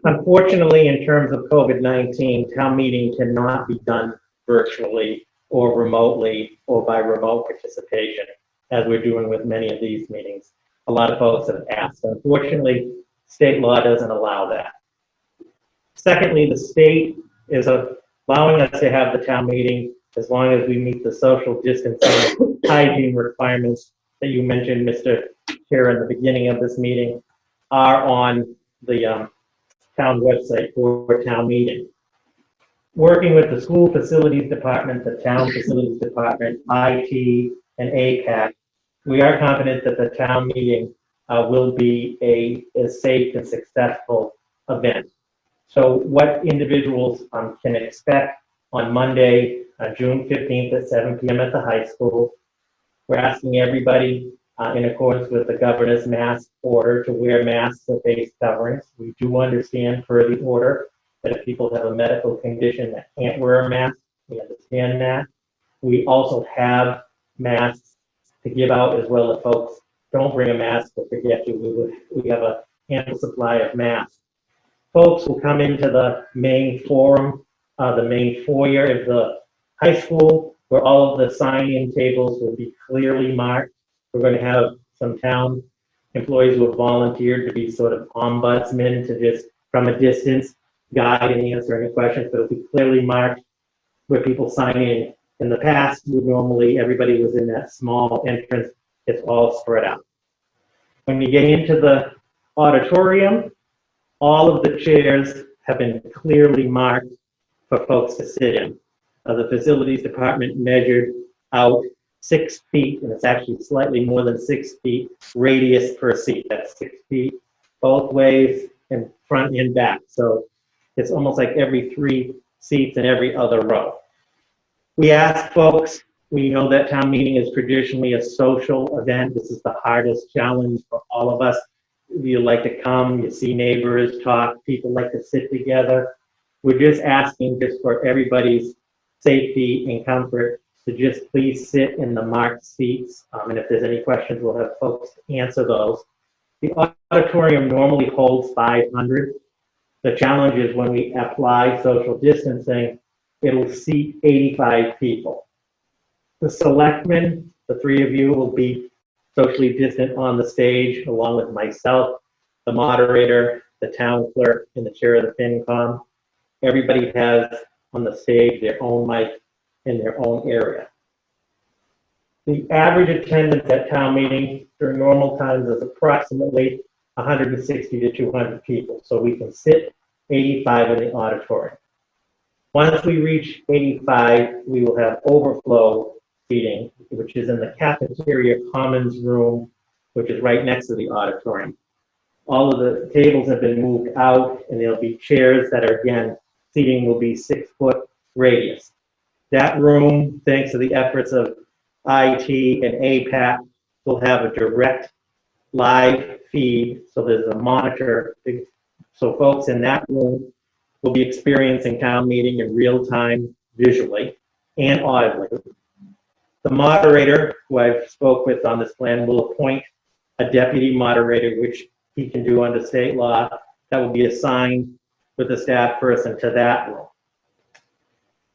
Speaker 5: Unfortunately, in terms of COVID-19, town meeting cannot be done virtually or remotely or by remote participation, as we're doing with many of these meetings. A lot of folks have asked. Unfortunately, state law doesn't allow that. Secondly, the state is allowing us to have the town meeting as long as we meet the social distancing hygiene requirements that you mentioned, Mr. Chair, in the beginning of this meeting, are on the town website for town meeting. Working with the school facilities department, the town facilities department, IT, and ACAC, we are confident that the town meeting will be a safe and successful event. So what individuals can expect on Monday, June 15th at 7 p.m. at the high school. We're asking everybody in accordance with the governor's mask order to wear masks or face coverings. We do understand per the order that if people have a medical condition that can't wear a mask, we understand that. We also have masks to give out as well if folks don't bring a mask or forget to. We have a ample supply of masks. Folks will come into the main forum, the main foyer of the high school, where all of the sign-in tables will be clearly marked. We're going to have some town employees who have volunteered to be sort of ombudsmen to just, from a distance, guide and answer any questions, but it'll be clearly marked where people sign in. In the past, everybody was in that small entrance. It's all spread out. When you get into the auditorium, all of the chairs have been clearly marked for folks to sit in. The facilities department measured out 6 feet, and it's actually slightly more than 6 feet radius per seat. That's 6 feet both ways, and front and back. So it's almost like every 3 seats in every other row. We ask folks, we know that town meeting is traditionally a social event. This is the hardest challenge for all of us. You like to come, you see neighbors, talk, people like to sit together. We're just asking just for everybody's safety and comfort to just please sit in the marked seats. And if there's any questions, we'll have folks answer those. The auditorium normally holds 500. The challenge is when we apply social distancing, it'll seat 85 people. The selectmen, the 3 of you, will be socially distant on the stage, along with myself, the moderator, the town clerk, and the chair of the FinCom. Everybody has on the stage their own mic in their own area. The average attendance at town meeting during normal times is approximately 160 to 200 people, so we can sit 85 in the auditorium. Once we reach 85, we will have overflow seating, which is in the cafeteria commons room, which is right next to the auditorium. All of the tables have been moved out, and there'll be chairs that are, again, seating will be 6-foot radius. That room, thanks to the efforts of IT and APAC, will have a direct live feed, so there's a monitor. So folks in that room will be experiencing town meeting in real time visually and audibly. The moderator, who I've spoke with on this plan, will appoint a deputy moderator, which he can do under state law, that will be assigned with a staff person to that room.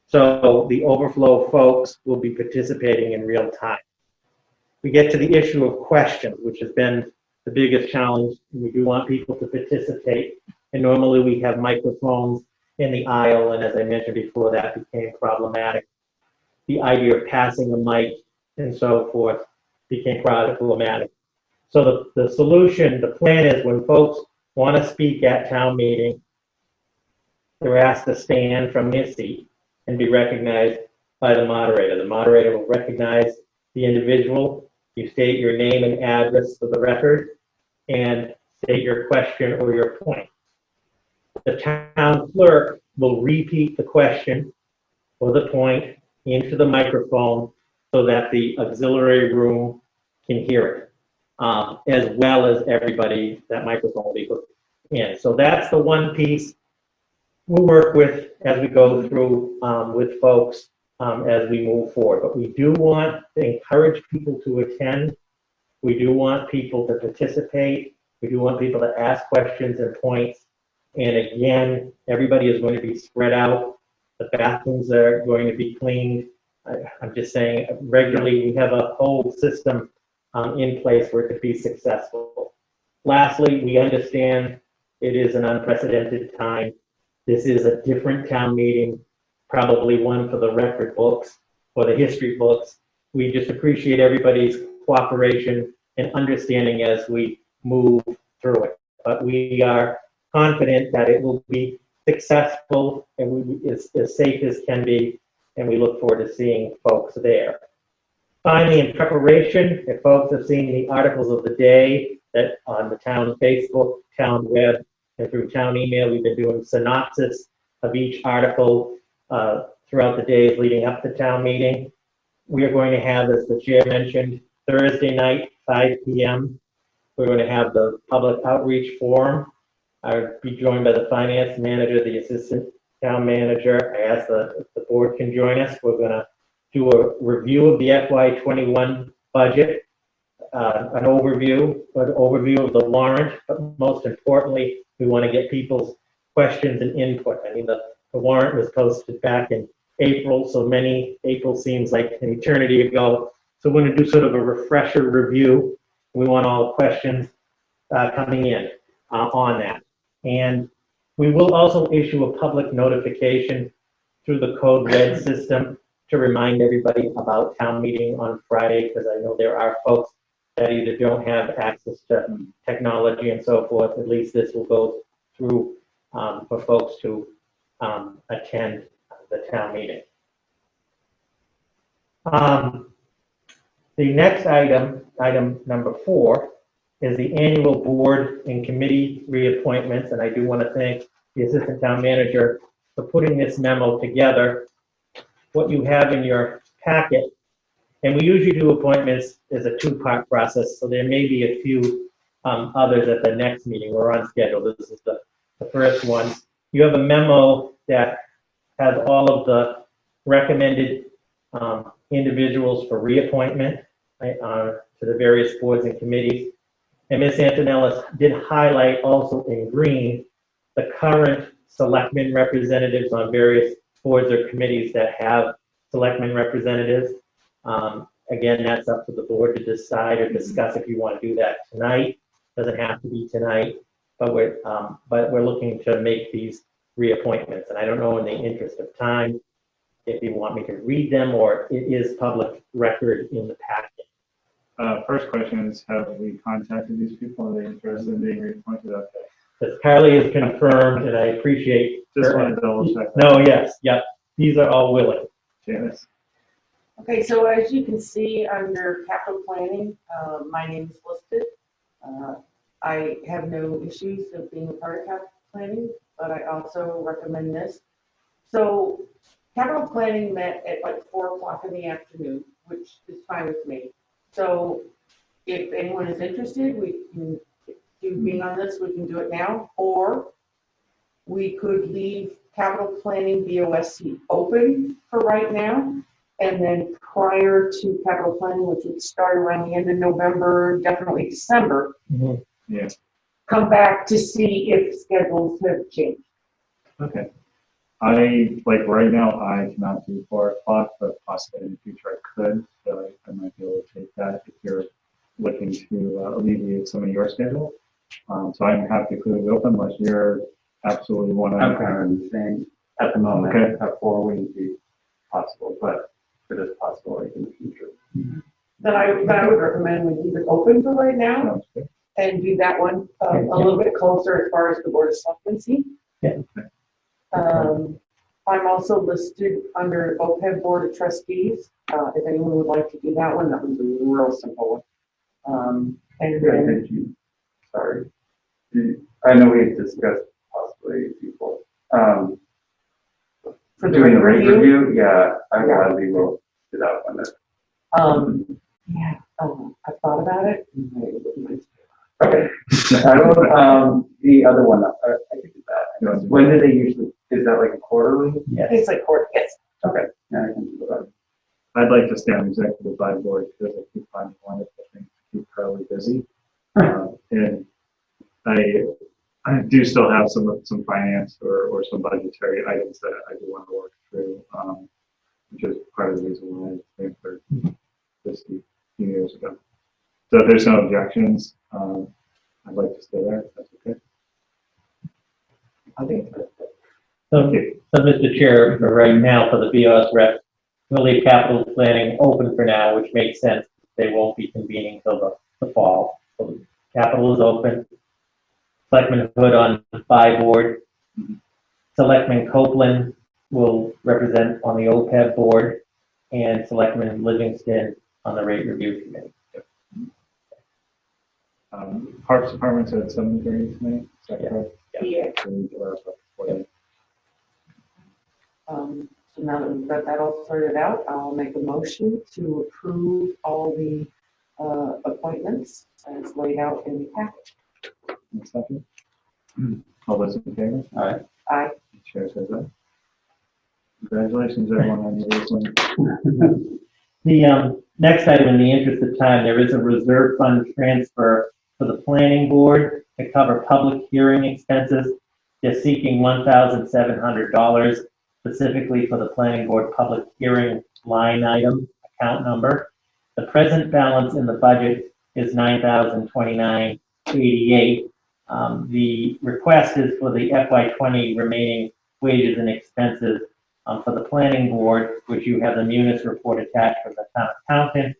Speaker 5: So the overflow folks will be participating in real time. We get to the issue of questions, which has been the biggest challenge. We do want people to participate, and normally we have microphones in the aisle, and as I mentioned before, that became problematic. The idea of passing a mic and so forth became problematic. So the solution, the plan is when folks want to speak at town meeting, they're asked to stand from their seat and be recognized by the moderator. The moderator will recognize the individual. You state your name and address for the record and state your question or your point. The town clerk will repeat the question or the point into the microphone so that the auxiliary room can hear it, as well as everybody. That microphone will be put in. So that's the one piece we'll work with as we go through with folks as we move forward. But we do want to encourage people to attend. We do want people to participate. We do want people to ask questions and points. And again, everybody is going to be spread out. The bathrooms are going to be cleaned. I'm just saying, regularly, we have a whole system in place for it to be successful. Lastly, we understand it is an unprecedented time. This is a different town meeting, probably one for the record books or the history books. We just appreciate everybody's cooperation and understanding as we move through it. But we are confident that it will be successful and as safe as can be, and we look forward to seeing folks there. Finally, in preparation, if folks have seen the articles of the day that on the town Facebook, town web, and through town email, we've been doing synopsis of each article throughout the days leading up to town meeting. We are going to have, as the chair mentioned, Thursday night, 5 p.m. We're going to have the public outreach forum. I'll be joined by the finance manager, the assistant town manager. I asked if the board can join us. We're going to do a review of the FY21 budget, an overview of the warrant, but most importantly, we want to get people's questions and input. I mean, the warrant was posted back in April, so April seems like an eternity ago. So we're going to do sort of a refresher review. We want all the questions coming in on that. And we will also issue a public notification through the Code Red system to remind everybody about town meeting on Friday, because I know there are folks that either don't have access to technology and so forth. At least this will go through for folks to attend the town meeting. The next item number 4, is the annual board and committee reappointments, and I do want to thank the assistant town manager for putting this memo together. What you have in your packet, and we usually do appointments as a 2-part process, so there may be a few others at the next meeting. We're on schedule. This is the first one. You have a memo that has all of the recommended individuals for reappointment, right, to the various boards and committees. And Ms. Antonellis did highlight also in green the current selectmen representatives on various boards or committees that have selectmen representatives. Again, that's up to the board to decide or discuss if you want to do that tonight. Doesn't have to be tonight, but we're looking to make these reappointments. And I don't know, in the interest of time, if you want me to read them, or it is public record in the packet.
Speaker 1: First question is, have we contacted these people? Are they interested in being reappointed? Okay.
Speaker 5: As Carly is confirmed, and I appreciate.
Speaker 1: Just want to double check.
Speaker 5: No, yes, yep. These are all willing.
Speaker 1: Janice.
Speaker 2: Okay, so as you can see under capital planning, my name is listed. I have no issues of being a part of capital planning, but I also recommend this. So capital planning met at like 4 o'clock in the afternoon, which is fine with me. So if anyone is interested, we can do being on this, we can do it now, or we could leave capital planning BOSC open for right now. And then prior to capital planning, which would start around the end of November, definitely December,
Speaker 1: Yeah.
Speaker 2: come back to see if schedules have changed.
Speaker 1: Okay. Right now, I cannot do 4 o'clock, but possibly in the future I could. So I might be able to take that if you're looking to alleviate some of your schedule. So I'm happy to leave it open unless you're absolutely want to.
Speaker 3: I'm kind of the same at the moment.
Speaker 1: Okay.
Speaker 3: At 4 wouldn't be possible, but it is possible in the future.
Speaker 2: Then I would recommend we leave it open for right now
Speaker 1: Sounds good.
Speaker 2: and do that one a little bit closer as far as the Board of Selectmen see.
Speaker 5: Yeah.
Speaker 2: I'm also listed under OPEB Board of Trustees. If anyone would like to do that one, that one's a real simple one. And then,
Speaker 3: Sorry. I know we had discussed possibly people.
Speaker 2: for
Speaker 3: Doing the rate
Speaker 2: review,
Speaker 3: review, yeah, I gladly will do that one.
Speaker 2: yeah, I thought about it.
Speaker 3: Okay. I don't, the other one, I think it's that. When do they usually, is that like a quarterly?
Speaker 5: Yes.
Speaker 2: It's like court, yes.
Speaker 3: Okay. Yeah, I can do that.
Speaker 1: I'd like to stay on executive advisory board because I keep finding wonderful things to keep Carly busy. And I do still have some finance or some budgetary items that I do want to work through, which is part of the reason why I came for this a few years ago. So if there's no objections, I'd like to stay there. If that's okay.
Speaker 2: Okay.
Speaker 5: So, Mr. Chair, for right now, for the BOS rep, we'll leave capital planning open for now, which makes sense. They won't be convening till the fall. So capital is open. Selectman Hood on the FI board. Selectman Copeland will represent on the OPEB board, and Selectman Livingston on the rate review committee.
Speaker 1: Parks Department's at 7:30 tonight. Is that correct?
Speaker 2: Yeah.
Speaker 1: So
Speaker 2: now that we've got that all sorted out, I'll make a motion to approve all the appointments as laid out in the package.
Speaker 1: second. All those in favor?
Speaker 3: Aye.
Speaker 2: Aye.
Speaker 1: Chair says aye. Congratulations, everyone, on your recent.
Speaker 5: The next item, in the interest of time, there is a reserve fund transfer for the planning board to cover public hearing expenses. They're seeking $1,700 specifically for the planning board public hearing line item account number. The present balance in the budget is $9,029.88. The request is for the FY20 remaining wages and expenses for the planning board, which you have the munis report attached from the town accountant.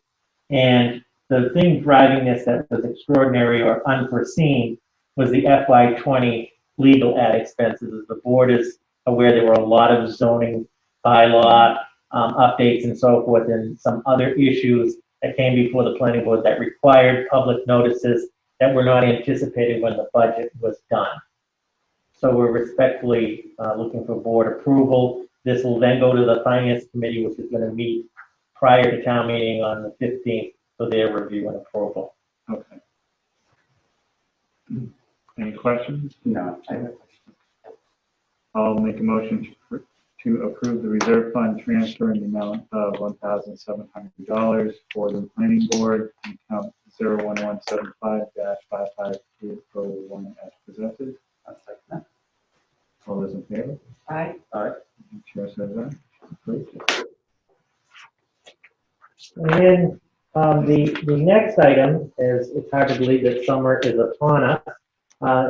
Speaker 5: And the thing driving this that was extraordinary or unforeseen was the FY20 legal ad expenses. As the board is aware, there were a lot of zoning bylaw updates and so forth, and some other issues that came before the planning board that required public notices that were not anticipated when the budget was done. So we're respectfully looking for board approval. This will then go to the finance committee, which is going to meet prior to town meeting on the 15th for their review and approval.
Speaker 1: Okay. Any questions?
Speaker 3: No, I have a question.
Speaker 1: I'll make a motion to approve the reserve fund transfer in the amount of $1,700 for the planning board, account 01175-55201 as presented.
Speaker 3: I'll second that.
Speaker 1: All those in favor?
Speaker 2: Aye.
Speaker 1: Chair says aye. Approved.
Speaker 5: And then the next item is, it's hard to believe that summer is upon us,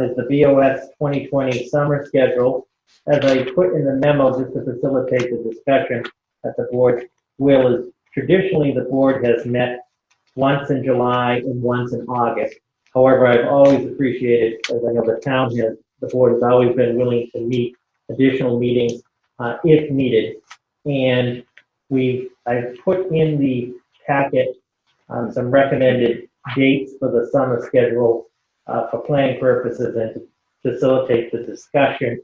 Speaker 5: is the BOS 2020 summer schedule. As I put in the memo, just to facilitate the discussion at the board will, is traditionally the board has met once in July and once in August. However, I've always appreciated, as I know the town has, the board has always been willing to meet additional meetings if needed. And I've put in the packet some recommended dates for the summer schedule for planning purposes and to facilitate the discussion.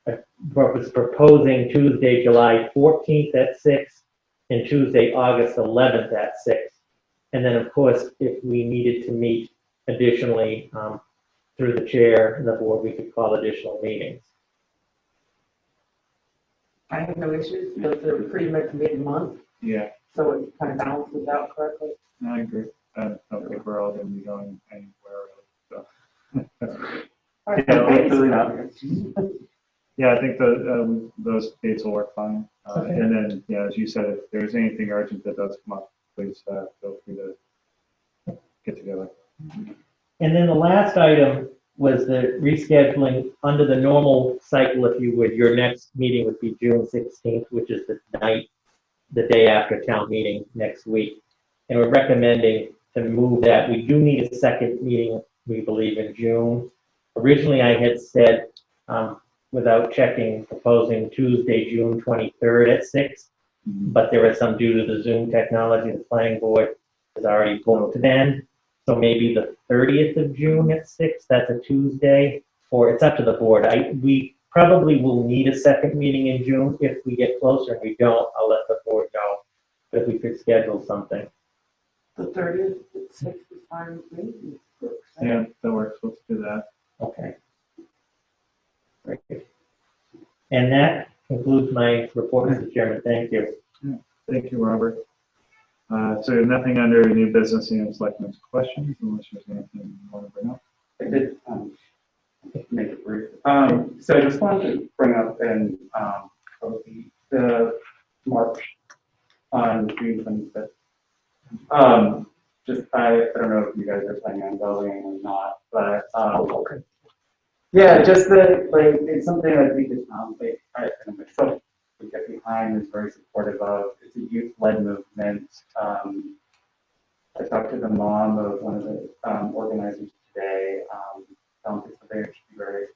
Speaker 5: I was proposing Tuesday, July 14th at 6 and Tuesday, August 11th at 6. And then, of course, if we needed to meet additionally through the chair and the board, we could call additional meetings.
Speaker 2: I have no issues, those are pretty much mid-month,
Speaker 1: Yeah,
Speaker 2: so it kind of balances out correctly.
Speaker 1: I agree. I don't think we're all going to be going anywhere really. So.
Speaker 2: All right,
Speaker 1: Yeah,
Speaker 3: Hopefully not.
Speaker 1: Yeah, I think those dates will work fine.
Speaker 5: Okay.
Speaker 1: And then, yeah, as you said, if there's anything urgent that does come up, please feel free to get together.
Speaker 5: And then the last item was the rescheduling under the normal cycle, if you would. Your next meeting would be June 16th, which is the day after town meeting next week. And we're recommending to move that. We do need a second meeting, we believe, in June. Originally, I had said, without checking, proposing Tuesday, June 23rd at 6. But there is some, due to the Zoom technology, the planning board has already booked then. So maybe the 30th of June at 6, that's a Tuesday, or it's up to the board. We probably will need a second meeting in June. If we get closer and we don't, I'll let the board know. But if we could schedule something.
Speaker 2: The 30th at 6 is fine with me.
Speaker 1: Yeah, that works. Let's do that.
Speaker 5: Okay. Great. And that concludes my report, Mr. Chairman. Thank you.
Speaker 1: Thank you, Robert. So nothing under new business and Selectmen's questions, unless there's anything you want to bring up.
Speaker 3: I did make it brief. So I just wanted to bring up in the March on June 25th. Just I don't know if you guys are planning on going or not, but yeah, just that like it's something I think is like I myself we get behind, is very supportive of. It's a youth-led movement. I talked to the mom of one of the organizers today. Don't think something that should be very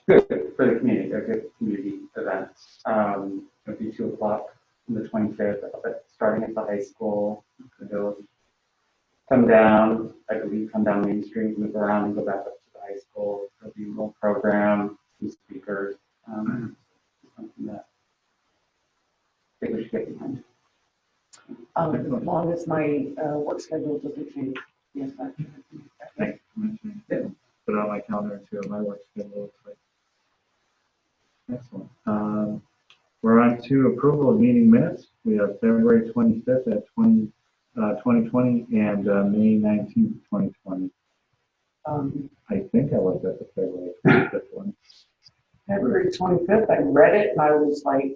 Speaker 3: good for the community, a good community event. It'll be 2 o'clock on the 25th, starting at the high school. They'll come down, I believe, come down Main Street, move around, and go back up to the school, there'll be a little program, some speakers, something that they should get behind.
Speaker 2: As long as my work schedule doesn't change. Yes, I can.
Speaker 1: Thanks for mentioning it. Put it on my calendar too, my work schedule looks like. Excellent. We're on to approval of meeting minutes. We have February 25th at 2020 and May 19th, 2020. I think I looked at the February 25th one.
Speaker 2: February 25th, I read it and I was like,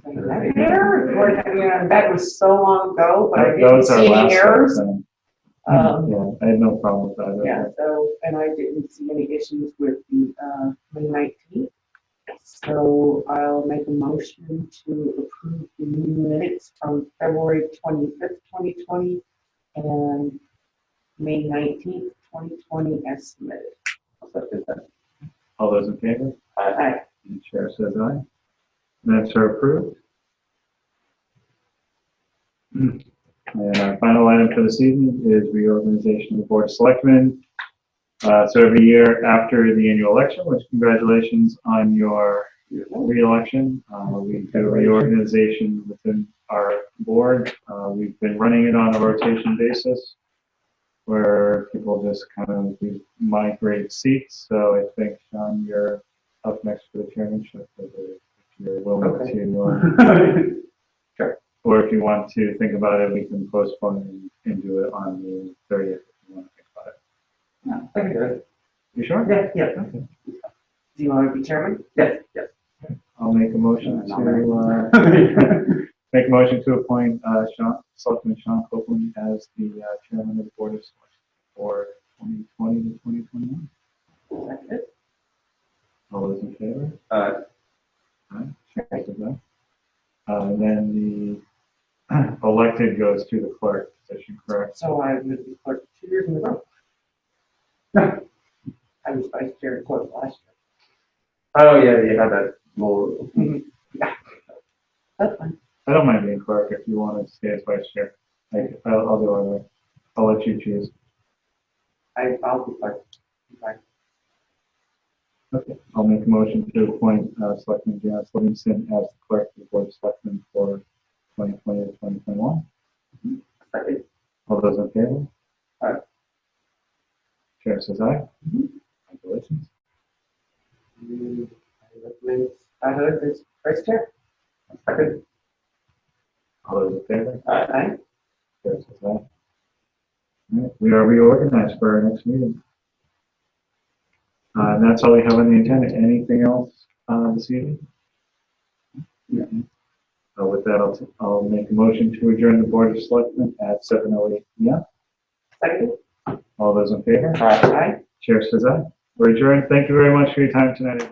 Speaker 2: that was so long ago, but I
Speaker 1: That
Speaker 2: didn't
Speaker 1: was our
Speaker 2: see any
Speaker 1: last
Speaker 2: errors.
Speaker 1: one.
Speaker 2: Um,
Speaker 1: Yeah, I had no problem with that.
Speaker 2: Yeah, so, and I didn't see any issues with the May 19th. So I'll make a motion to approve the meeting minutes from February 25th, 2020 and May 19th, 2020 as submitted.
Speaker 1: All those in favor?
Speaker 2: Aye.
Speaker 1: And the chair says aye. Minutes are approved. And our final item for this evening is reorganization of the Board of Selectmen. So every year after the annual election, which congratulations on your re-election, we do a reorganization within our board. We've been running it on a rotation basis where people just kind of migrate seats. So I think, Sean, you're up next for the chairmanship, if you're willing to,
Speaker 3: Sure.
Speaker 1: or if you want to think about it, we can postpone and do it on the 30th if you want to think about it.
Speaker 3: Yeah, I can do it.
Speaker 1: You sure?
Speaker 3: Yeah.
Speaker 1: Okay.
Speaker 2: Do you want to be chairman?
Speaker 3: Yes.
Speaker 1: I'll make a motion to appoint Selectman Sean Copeland as the chairman of the Board of Selectmen for 2020 to 2021.
Speaker 2: Second.
Speaker 1: All those in favor?
Speaker 3: Uh,
Speaker 1: Aye. Chair says aye. And then the elected goes to the clerk position, correct?
Speaker 2: So I would be clerk 2 years in a row. I was vice chair and clerk last
Speaker 3: oh, yeah, you have that little.
Speaker 2: year. That's fine.
Speaker 1: I don't mind being clerk if you want to stay as vice chair. I'll do it. I'll let you choose.
Speaker 2: I'll be clerk. Fine.
Speaker 1: Okay. I'll make a motion to appoint Selectman Janice Livingston as the clerk of the Board of Selectmen for 2020 to 2021.
Speaker 2: Second.
Speaker 1: All those in favor?
Speaker 2: Aye.
Speaker 1: Chair says aye. Congratulations.
Speaker 2: I recommend Scott as vice chair.
Speaker 3: Second.
Speaker 1: All those in favor?
Speaker 2: Aye.
Speaker 1: Chair says aye. All right. We are reorganized for our next meeting. And that's all we have on the agenda. Anything else this evening?
Speaker 3: Yeah.
Speaker 1: With that, I'll make a motion to adjourn the Board of Selectmen at 7:08 p.m.
Speaker 2: Second.
Speaker 1: All those in favor?
Speaker 2: Aye.
Speaker 1: Chair says aye. We're adjourned. Thank you very much for your time tonight.